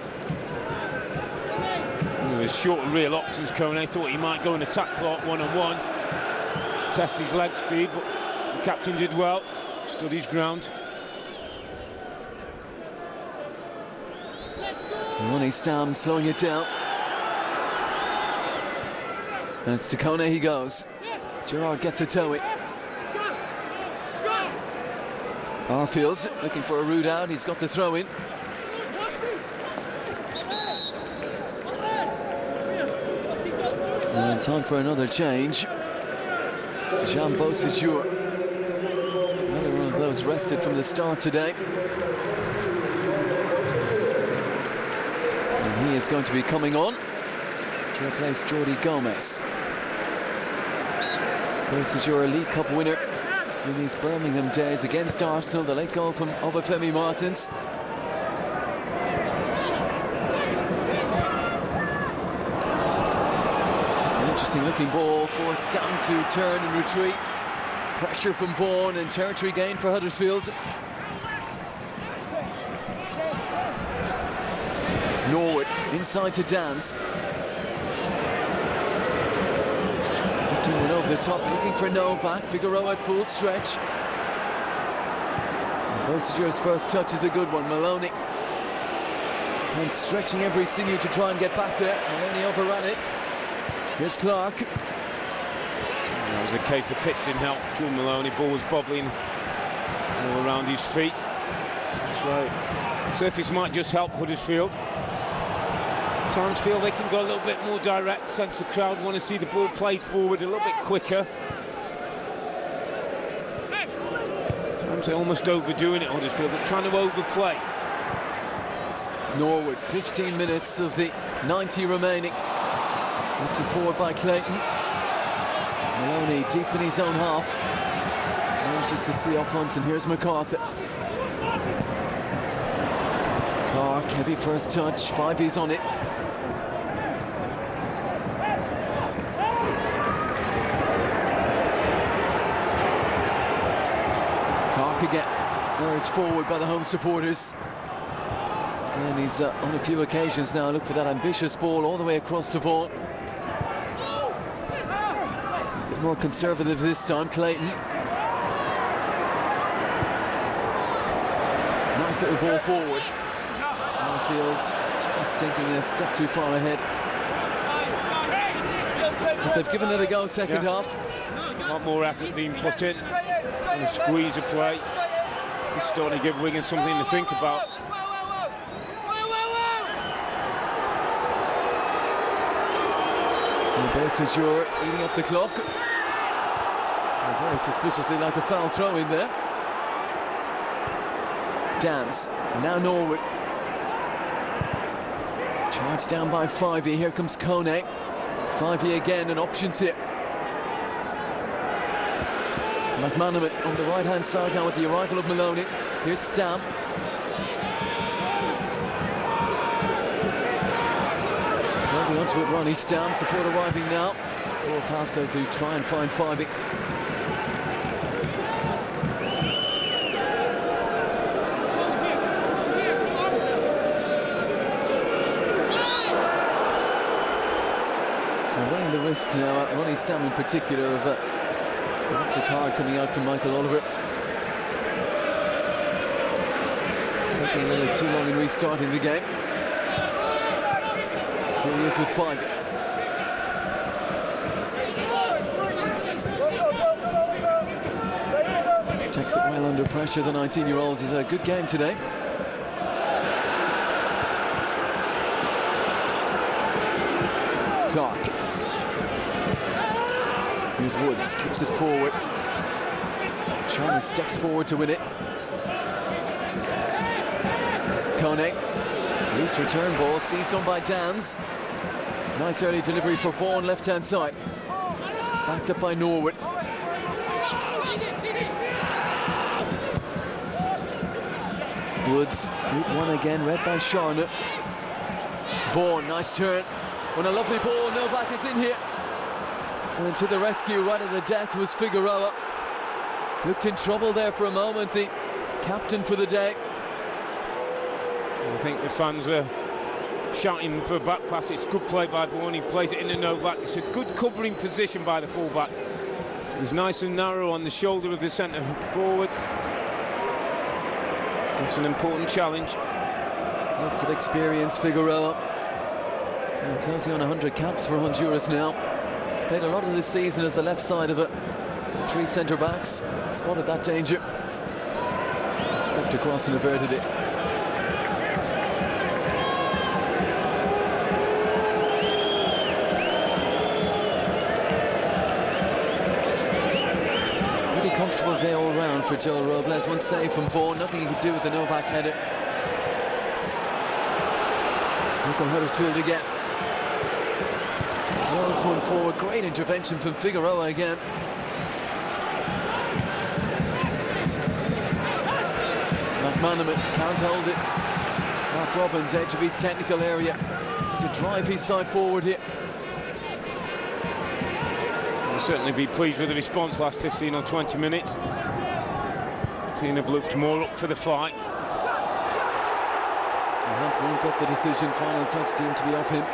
There was short real options. Koenig thought he might go and attack Clark one-on-one. Test his leg speed, but the captain did well. Stood his ground. Ronnie Stam slowing it down. And it's to Kone he goes. Gerrard gets a toe it. Arfield looking for a route out. He's got the throw in. And time for another change. Jean Beausejour. Another one of those rested from the start today. And he is going to be coming on to replace Jordi Gomez. Beausejour, a League Cup winner in his Birmingham days against Arsenal. The late goal from Obafemi Martins. Menacing looking ball, forced down to turn and retreat. Pressure from Vaughan and territory gain for Huddersfield. Norwood inside to Dance. Lifting one over the top, looking for Novak. Figueroa at full stretch. Bosager's first touch is a good one. Maloney. And stretching every sinew to try and get back there. Maloney overran it. Here's Clark. That was a case the pitch didn't help. Joe Maloney, ball was bobbling all around his feet. That's right. Surface might just help Huddersfield. Times feel they can go a little bit more direct. Sense the crowd want to see the ball played forward a little bit quicker. Times they're almost overdoing it, Huddersfield. They're trying to overplay. Norwood, 15 minutes of the 90 remaining. Lifted forward by Clayton. Maloney deep in his own half. Manages to see off Hunt, and here's MacArthur. Clark, heavy first touch. 5's on it. Clark again, urged forward by the home supporters. And he's on a few occasions now looked for that ambitious ball all the way across to Vaughan. A bit more conservative this time, Clayton. Nice little ball forward. Arfield's just taking a step too far ahead. But they've given it a go second half. A lot more effort being put in. And a squeeze of play. It's starting to give Wigan something to think about. Bosager eating up the clock. Very suspiciously like a foul throw in there. Dance, and now Norwood. Charged down by 5e, here comes Kone. 5e again, and options here. McManaman on the right-hand side now with the arrival of Maloney. Here's Stam. Moving onto it, Ronnie Stam, support arriving now. Ball past there to try and find 5e. Running the risk now, Ronnie Stam in particular, of perhaps a card coming out from Michael Oliver. It's taking a little too long in restarting the game. Here he is with 5. Takes it well under pressure, the 19-year-old. Is a good game today. Clark. Here's Woods, keeps it forward. China steps forward to win it. Kone. Loose return ball, seized on by Downs. Nice early delivery for Vaughan, left-hand side. Backed up by Norwood. Woods, route one again, read by Sharner. Vaughan, nice turn. On a lovely ball, Novak is in here. And to the rescue, right at the death, was Figueroa. Looked in trouble there for a moment, the captain for the day. I think the fans were shouting for a back pass. It's good play by Vaughan. He plays it into Novak. It's a good covering position by the fullback. He's nice and narrow on the shoulder of the centre forward. It's an important challenge. Lots of experience, Figueroa. And closing on 100 caps for Honduras now. He's played a lot of this season as the left side of it. 3 centre-backs. Spotted that danger. Stepped across and averted it. Comfortable day all round for Joel Robles. One save from Vaughan, nothing he could do with the Novak header. Look on Huddersfield again. Wells one forward, great intervention from Figueroa again. McManaman can't hold it. Mark Robbins, edge of his technical area, to drive his side forward here. certainly be pleased with the response last 15 or 20 minutes. Team have looked more up for the fight. Hunt won't get the decision. Final touch deemed to be off him.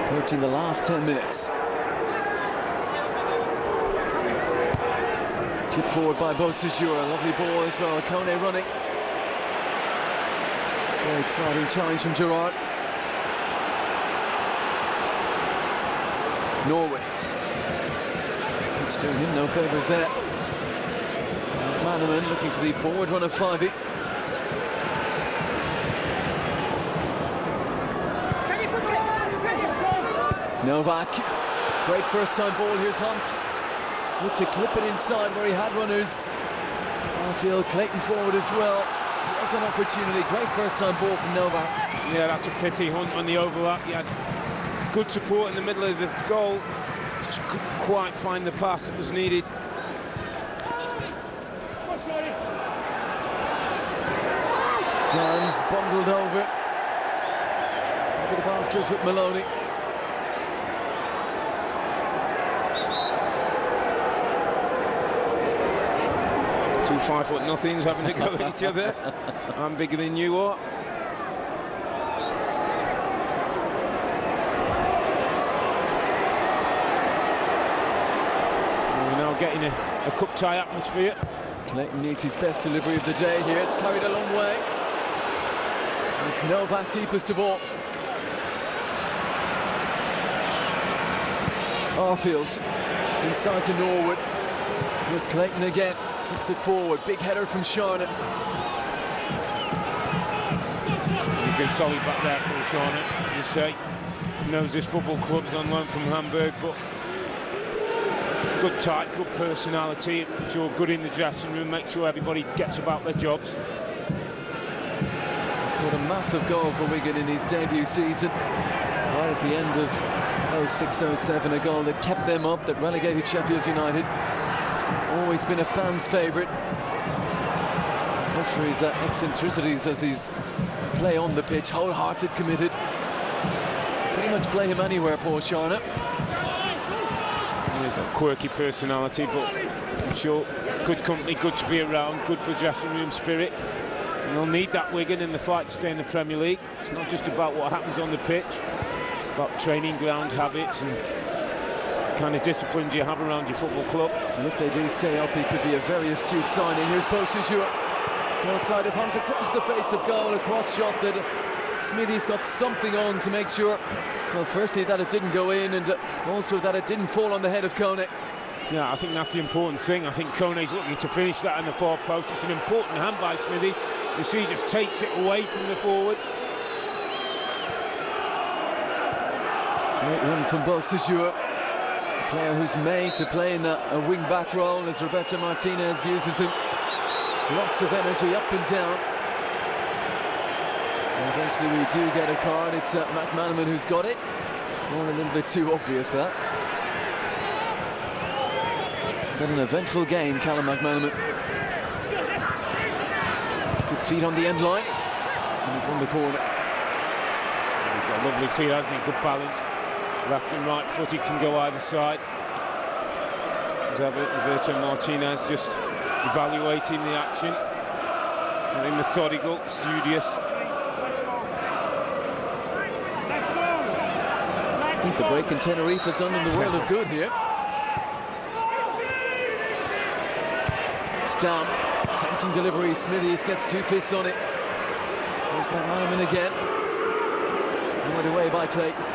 Approaching the last 10 minutes. Chip forward by Bosijura. Lovely ball as well. Kone running. Great sliding challenge from Gerard. Norwood. It's doing him no favours there. Manaman looking for the forward run of Fivey. Novak. Great first time ball. Here's Hunt. Looked to clip it inside where he had runners. I feel Clayton forward as well. Was an opportunity. Great first time ball from Novak. Yeah, that's a pity. Hunt on the overlap. He had good support in the middle of the goal. Just couldn't quite find the pass that was needed. Dan's bundled over. A bit of afters with Maloney. Two 5'0" having to go at each other. I'm bigger than you are. We're now getting a cup tie atmosphere. Clayton needs his best delivery of the day here. It's carried a long way. It's Novak deepest of all. Arfield inside to Norwood. Here's Clayton again. Flips it forward. Big header from Charnock. He's been solid back there, Paul Charnock. As you say, knows his football club's on loan from Hamburg, but good type, good personality. Sure, good in the dressing room. Make sure everybody gets about their jobs. He scored a massive goal for Wigan in his debut season. Right at the end of 06-07, a goal that kept them up, that relegated Sheffield United. Always been a fan's favourite. As much for his eccentricities as his play on the pitch, wholehearted, committed. Pretty much play him anywhere, Paul Charnock. He's got a quirky personality, but I'm sure good company, good to be around, good for dressing room spirit. And they'll need that, Wigan, in the fight to stay in the Premier League. It's not just about what happens on the pitch. It's about training ground habits and the kind of disciplines you have around your football club. And if they do stay up, he could be a very astute signing. Here's Bosijura. Outside of Hunt, across the face of goal, a cross shot that Smithy's got something on to make sure, well, firstly that it didn't go in, and also that it didn't fall on the head of Kone. Yeah, I think that's the important thing. I think Kone's looking to finish that in the far post. It's an important hand by Smithies. You see, he just takes it away from the forward. Great run from Bosijura. A player who's made to play in a wing-back role as Roberto Martinez uses him. Lots of energy up and down. And eventually we do get a card. It's McManaman who's got it. Or a little bit too obvious, that. It's had an eventful game, Callum McManaman. Good feet on the end line. And he's on the corner. He's got a lovely feet, hasn't he? Good balance. Left and right foot, he can go either side. Roberto Martinez just evaluating the action. Very methodical, studious. I think the break in Tenerife has done him the world of good here. It's down. Tempting delivery. Smithies gets two fists on it. Here's McManaman again. Hammered away by Clayton.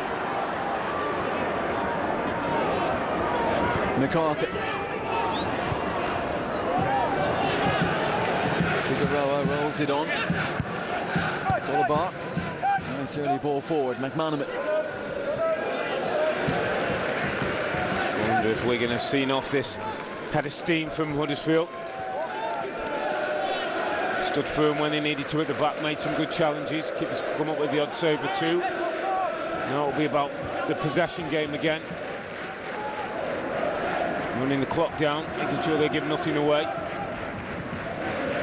McArthur. Figueroa rolls it on. Golobar. Nice early ball forward. McManaman. I wonder if Wigan has seen off this head of steam from Huddersfield. Stood firm when they needed to at the back, made some good challenges. Keepers come up with the odd save or two. Now it'll be about the possession game again. Running the clock down, making sure they give nothing away.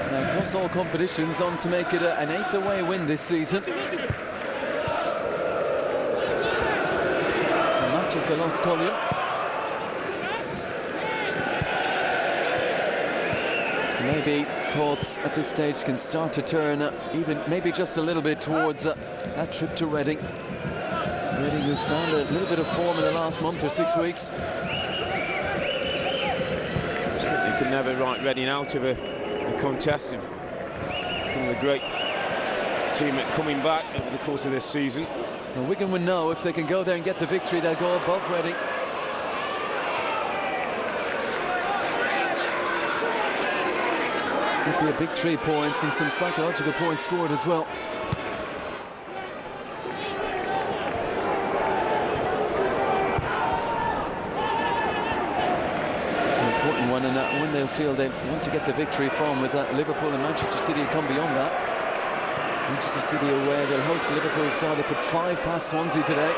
Now, across all competitions, on to make it an 8th away win this season. The matches as they lost Collier. Maybe thoughts at this stage can start to turn even maybe just a little bit towards that trip to Reading. Reading, who found a little bit of form in the last month or 6 weeks. Certainly could never write Reading out of a contest. They've become a great team at coming back over the course of this season. Well, Wigan would know if they can go there and get the victory, they'll go above Reading. Would be a big 3 points and some psychological points scored as well. An important one, and one they'll feel they want to get the victory from, with that Liverpool and Manchester City come beyond that. Manchester City away, they'll host the Liverpool side. They put 5 past Swansea today.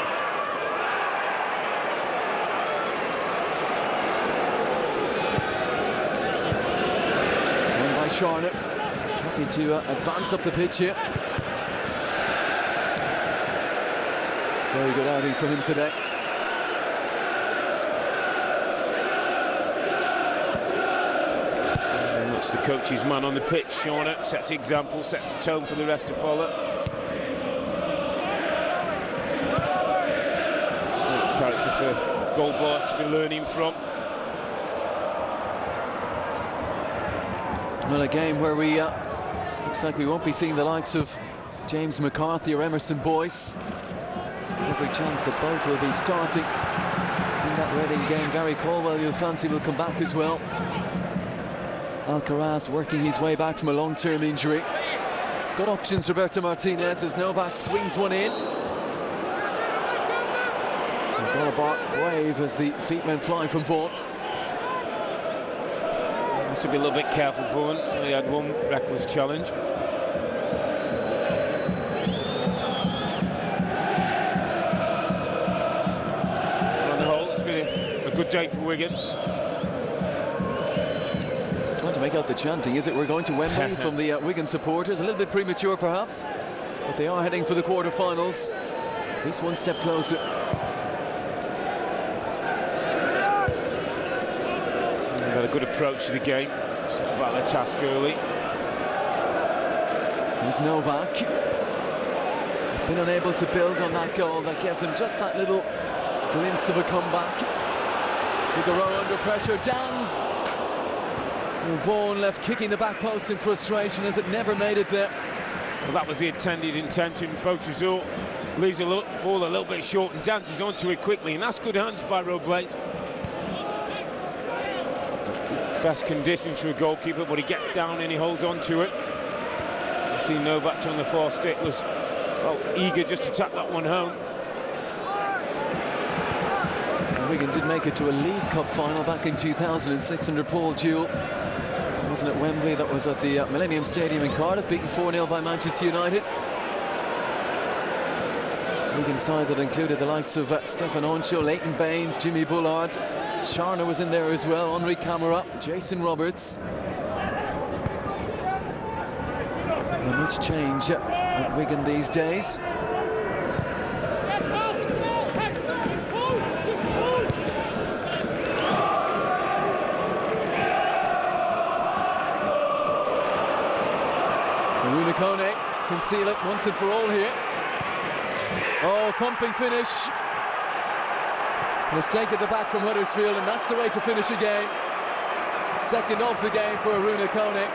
Charlotte is happy to advance up the pitch here. Very good outing from him today. Very much the coach's man on the pitch. Charlotte sets the example, sets the tone for the rest to follow. Great character for Goldbar to be learning from. Well, a game where we looks like we won't be seeing the likes of James McCarthy or Emerson Boyce. Every chance that both will be starting in that Reading game. Gary Caldwell, you'll fancy, will come back as well. Alcaraz working his way back from a long-term injury. He's got options, Roberto Martinez, as Novak swings one in. Golubart brave as the feet went flying from Vaughan. Has to be a little bit careful, Vaughan. He had one reckless challenge. On the whole, it's been a good day for Wigan. Trying to make out the chanting. Is it we're going to Wembley from the Wigan supporters? A little bit premature, perhaps, but they are heading for the quarter-finals. At least one step closer. Got a good approach to the game, set about their task early. There's Novak. Been unable to build on that goal that gave them just that little glimpse of a comeback. Figueroa under pressure, Dans. And Vaughan left kicking the back post in frustration as it never made it there. Well, that was the intended intention. Beautrezeau leaves the ball a little bit short and dances onto it quickly, and that's good hands by Robles. Best conditions for a goalkeeper, but he gets down and he holds on to it. I see Novak on the far stick was eager just to tap that one home. And Wigan did make it to a League Cup final back in 2006 under Paul Jewell. It wasn't at Wembley, that was at the Millennium Stadium in Cardiff, beaten 4-0 by Manchester United. Wigan side that included the likes of Stefan Oncho, Leighton Baines, Jimmy Bullard. Sharner was in there as well, Henri Camara, Jason Roberts. Not much change at Wigan these days. Aruna Kone can seal it once and for all here. Oh, thumping finish. Mistake at the back from Huddersfield, and that's the way to finish a game. Second of the game for Aruna Kone.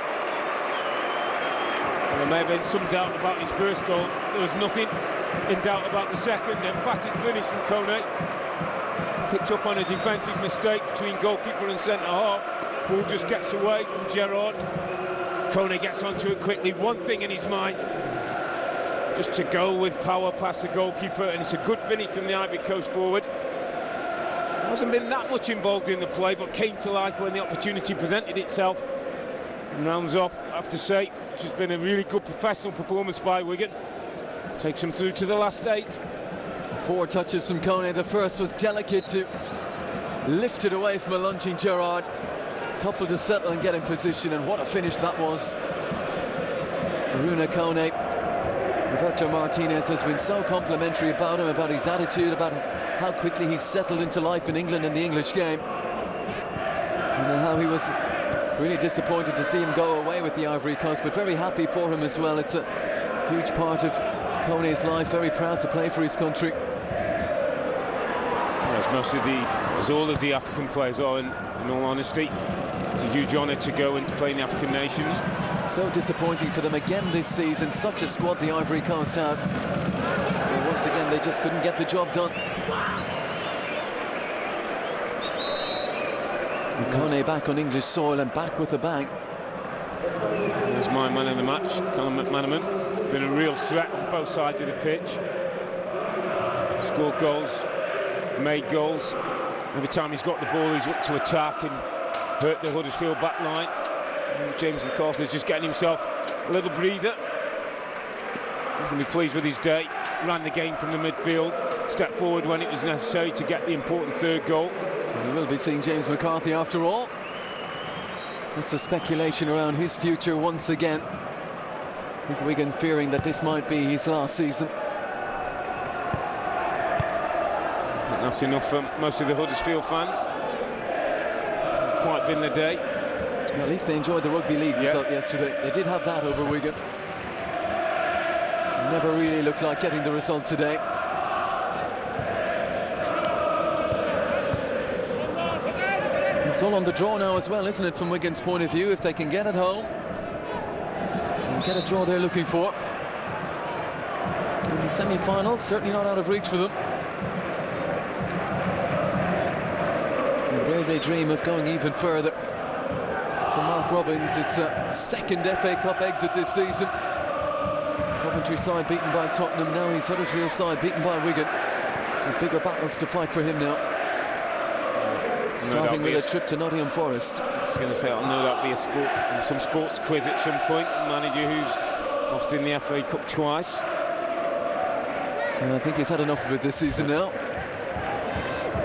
Well, there may have been some doubt about his first goal. There was nothing in doubt about the second. Emphatic finish from Kone. Picked up on a defensive mistake between goalkeeper and centre-half. Ball just gets away from Gerrard. Kone gets onto it quickly. One thing in his mind, just to go with power past the goalkeeper, and it's a good finish from the Ivory Coast forward. Hasn't been that much involved in the play, but came to life when the opportunity presented itself. And rounds off, I have to say, it's just been a really good professional performance by Wigan. Takes them through to the last 8. 4 touches from Kone. The first was delicate to lift it away from a lunging Gerrard. Couple to settle and get in position, and what a finish that was. Aruna Kone. Roberto Martinez has been so complimentary about him, about his attitude, about how quickly he's settled into life in England in the English game. And how he was really disappointed to see him go away with the Ivory Coast, but very happy for him as well. It's a huge part of Kone's life, very proud to play for his country. As all of the African players are, in all honesty. It's a huge honour to go and play in the African nations. So disappointing for them again this season. Such a squad the Ivory Coast have. And once again, they just couldn't get the job done. And Kone back on English soil and back with the bang. There's my man of the match, Callum McManaman. Been a real threat on both sides of the pitch. Scored goals, made goals. Every time he's got the ball, he's looked to attack and hurt the Huddersfield back line. And James McCarthy's just getting himself a little breather. He'll be pleased with his day. Ran the game from the midfield, stepped forward when it was necessary to get the important third goal. We will be seeing James McCarthy after all. Lots of speculation around his future once again. I think Wigan fearing that this might be his last season. That's enough for most of the Huddersfield fans. Quite been the day. Well, at least they enjoyed the Rugby League result yesterday. They did have that over Wigan. Never really looked like getting the result today. It's all on the draw now as well, isn't it, from Wigan's point of view? If they can get it home and get a draw they're looking for. In the semi-finals, certainly not out of reach for them. And there they dream of going even further. For Mark Robbins, it's a second FA Cup exit this season. It's Coventry side beaten by Tottenham, now he's Huddersfield side beaten by Wigan. And bigger battles to fight for him now. Starting with a trip to Nottingham Forest. I was going to say, I know that'll be some sports quiz at some point. A manager who's lost in the FA Cup twice. I think he's had enough of it this season now.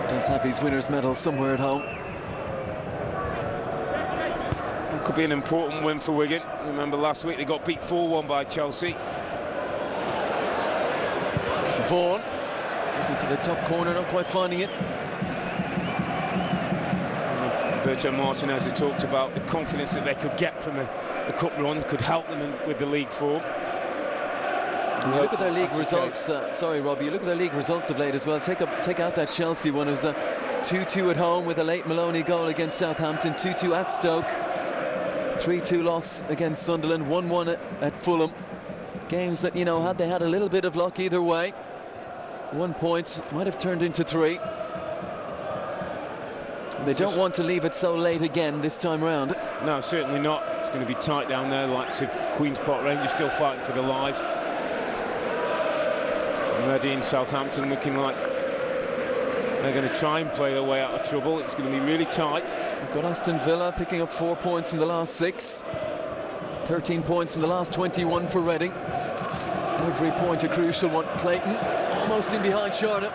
Does have his winner's medal somewhere at home. It could be an important win for Wigan. Remember last week they got beat 4-1 by Chelsea. Vaughan looking for the top corner, not quite finding it. Berto Martinez has talked about the confidence that they could get from a cup run, could help them with the league form. You look at their league results, sorry Rob, you look at their league results of late as well. Take out that Chelsea one. It was a 2-2 at home with a late Maloney goal against Southampton, 2-2 at Stoke, 3-2 loss against Sunderland, 1-1 at Fulham. Games that, you know, had they had a little bit of luck either way, 1 point might have turned into 3. They don't want to leave it so late again this time round. No, certainly not. It's going to be tight down there. Likes of Queen's Park Rangers still fighting for their lives. Ready in Southampton looking like they're going to try and play their way out of trouble. It's going to be really tight. We've got Aston Villa picking up 4 points in the last 6. 13 points in the last 21 for Reading. Every point a crucial one. Clayton almost in behind Charlotte.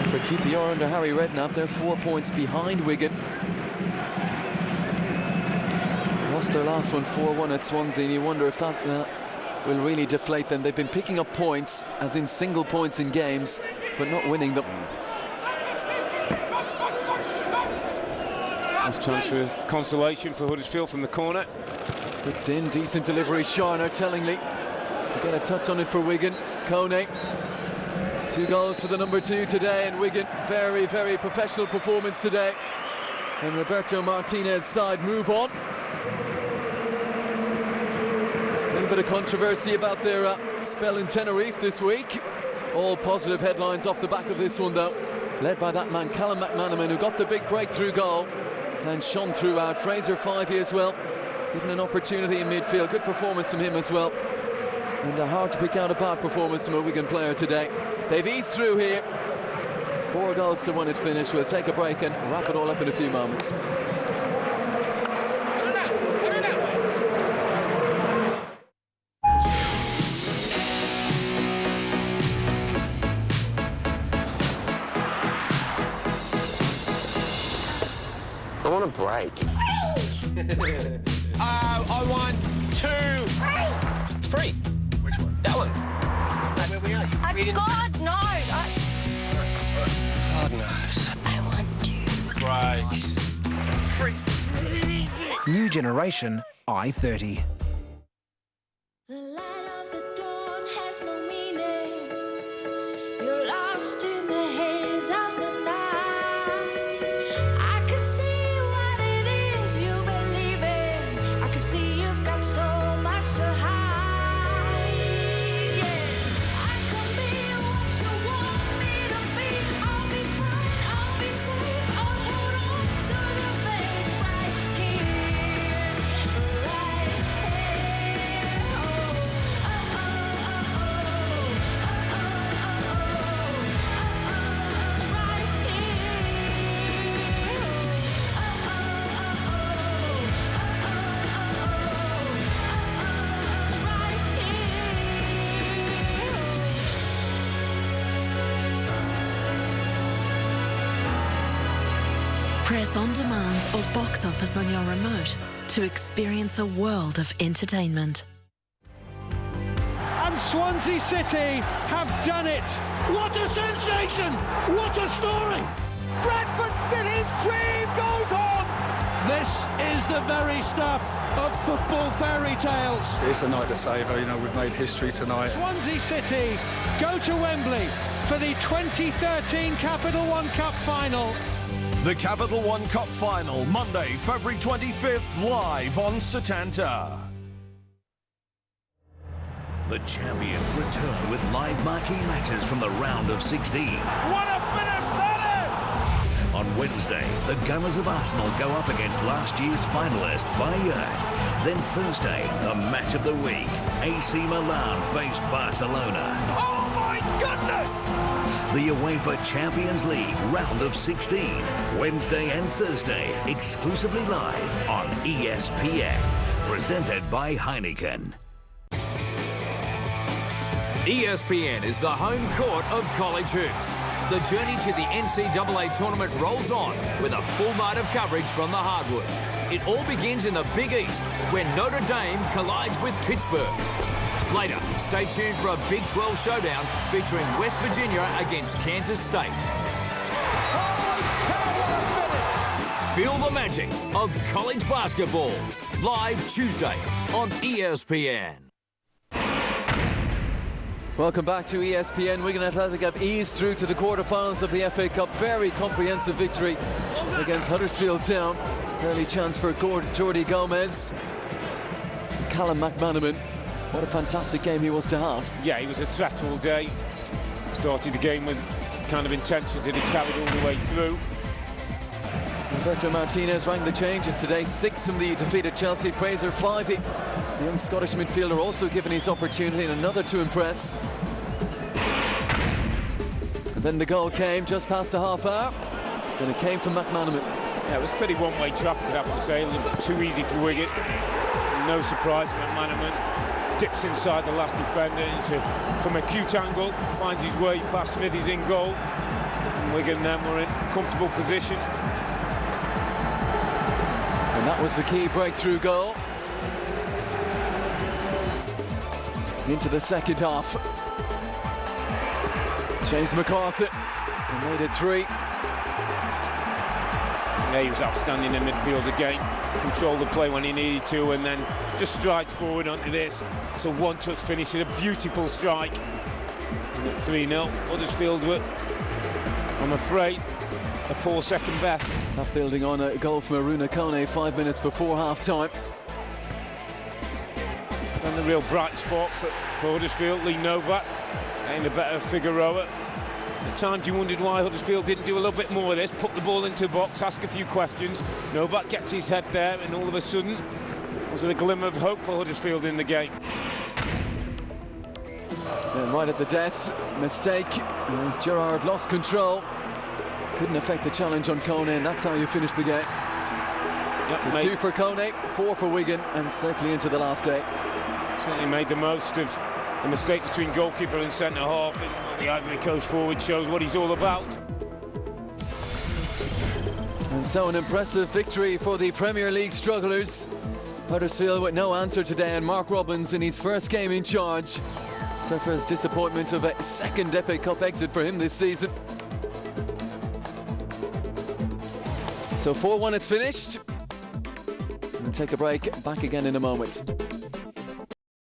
For QPR under Harry Redknapp, they're 4 points behind Wigan. Lost their last one 4-1 at Swansea, and you wonder if that will really deflate them. They've been picking up points, as in single points in games, but not winning them. Last chance for consolation for Huddersfield from the corner. Whipped in, decent delivery, Sharner tellingly to get a touch on it for Wigan. Kone. 2 goals for the number 2 today, and Wigan, very, very professional performance today. And Roberto Martinez's side move on. A little bit of controversy about their spell in Tenerife this week. All positive headlines off the back of this one, though. Led by that man, Callum McManaman, who got the big breakthrough goal and shone throughout. Fraser Fyvie as well, given an opportunity in midfield. Good performance from him as well. And hard to pick out a bad performance from a Wigan player today. They've eased through here. 4 goals to 1 at finish. We'll take a break and wrap it all up in a few moments. I want a break. I want 2, 3. God, no. God knows. I want to. Right. New generation i30. The light of the dawn has no meaning. You're lost in the haze of the night. I can see what it is you believe in. I can see you've got so much to hide. Yeah, I can be what you want me to be. I'll be fine, I'll be safe. I'll hold on to the faith right here, right here. Press on demand or box office on your remote to experience a world of entertainment. And Swansea City have done it. What a sensation! What a story! Bradford City's dream goes on! This is the very stuff of football fairy tales. It's a night to savour, you know, we've made history tonight. Swansea City go to Wembley for the 2013 Capital One Cup final. The Capital One Cup final, Monday, February 25th, live on Setanta. The champions return with live marquee matches from the round of 16. What a finish that is! On Wednesday, the Gunners of Arsenal go up against last year's finalist, Bayern. Then Thursday, the match of the week, AC Milan face Barcelona. Oh my goodness! The UEFA Champions League round of 16, Wednesday and Thursday, exclusively live on ESPN. Presented by Heineken. ESPN is the home court of college hoops. The journey to the NCAA tournament rolls on with a full night of coverage from the hardwood. It all begins in the Big East, where Notre Dame collides with Pittsburgh. Later, stay tuned for a Big 12 showdown featuring West Virginia against Kansas State. Feel the magic of college basketball. Live Tuesday on ESPN. Welcome back to ESPN. Wigan Athletic have eased through to the quarterfinals of the FA Cup. Very comprehensive victory against Huddersfield Town. Early chance for Jordi Gomez. Callum McManaman. What a fantastic game he was to have. Yeah, he was a threat all day. Started the game with kind of intensity that he carried all the way through. Roberto Martinez rang the changes today. 6 from the defeated Chelsea. Fraser Fivey, the young Scottish midfielder, also given his opportunity and another to impress. And then the goal came just past the half hour. Then it came from McManaman. Yeah, it was pretty one-way traffic, I'd have to say. A little bit too easy for Wigan. No surprise, McManaman dips inside the last defender from a cute angle, finds his way past Smith, he's in goal. And Wigan then were in comfortable position. And that was the key breakthrough goal. Into the second half. James McArthur made it 3. Yeah, he was outstanding in midfield again. Controlled the play when he needed to, and then just strides forward onto this. It's a one-touch finish with a beautiful strike. And at 3-0, Huddersfield were, I'm afraid, a poor second best. That building on a goal from Aruna Kone 5 minutes before half-time. And the real bright spot for Huddersfield, Lee Novak, getting the better Figueroa. At times you wondered why Huddersfield didn't do a little bit more of this, put the ball into the box, ask a few questions. Novak gets his head there, and all of a sudden, was there a glimmer of hope for Huddersfield in the game? And right at the death, mistake, as Gerrard lost control. Couldn't affect the challenge on Kone, and that's how you finish the game. Yep, so 2 for Kone, 4 for Wigan, and safely into the last 8. Certainly made the most of the mistake between goalkeeper and centre-half, and the Ivory Coast forward shows what he's all about. And so an impressive victory for the Premier League strugglers. Huddersfield with no answer today, and Mark Robbins in his first game in charge suffers disappointment of a second FA Cup exit for him this season. So 4-1 it's finished. We'll take a break, back again in a moment.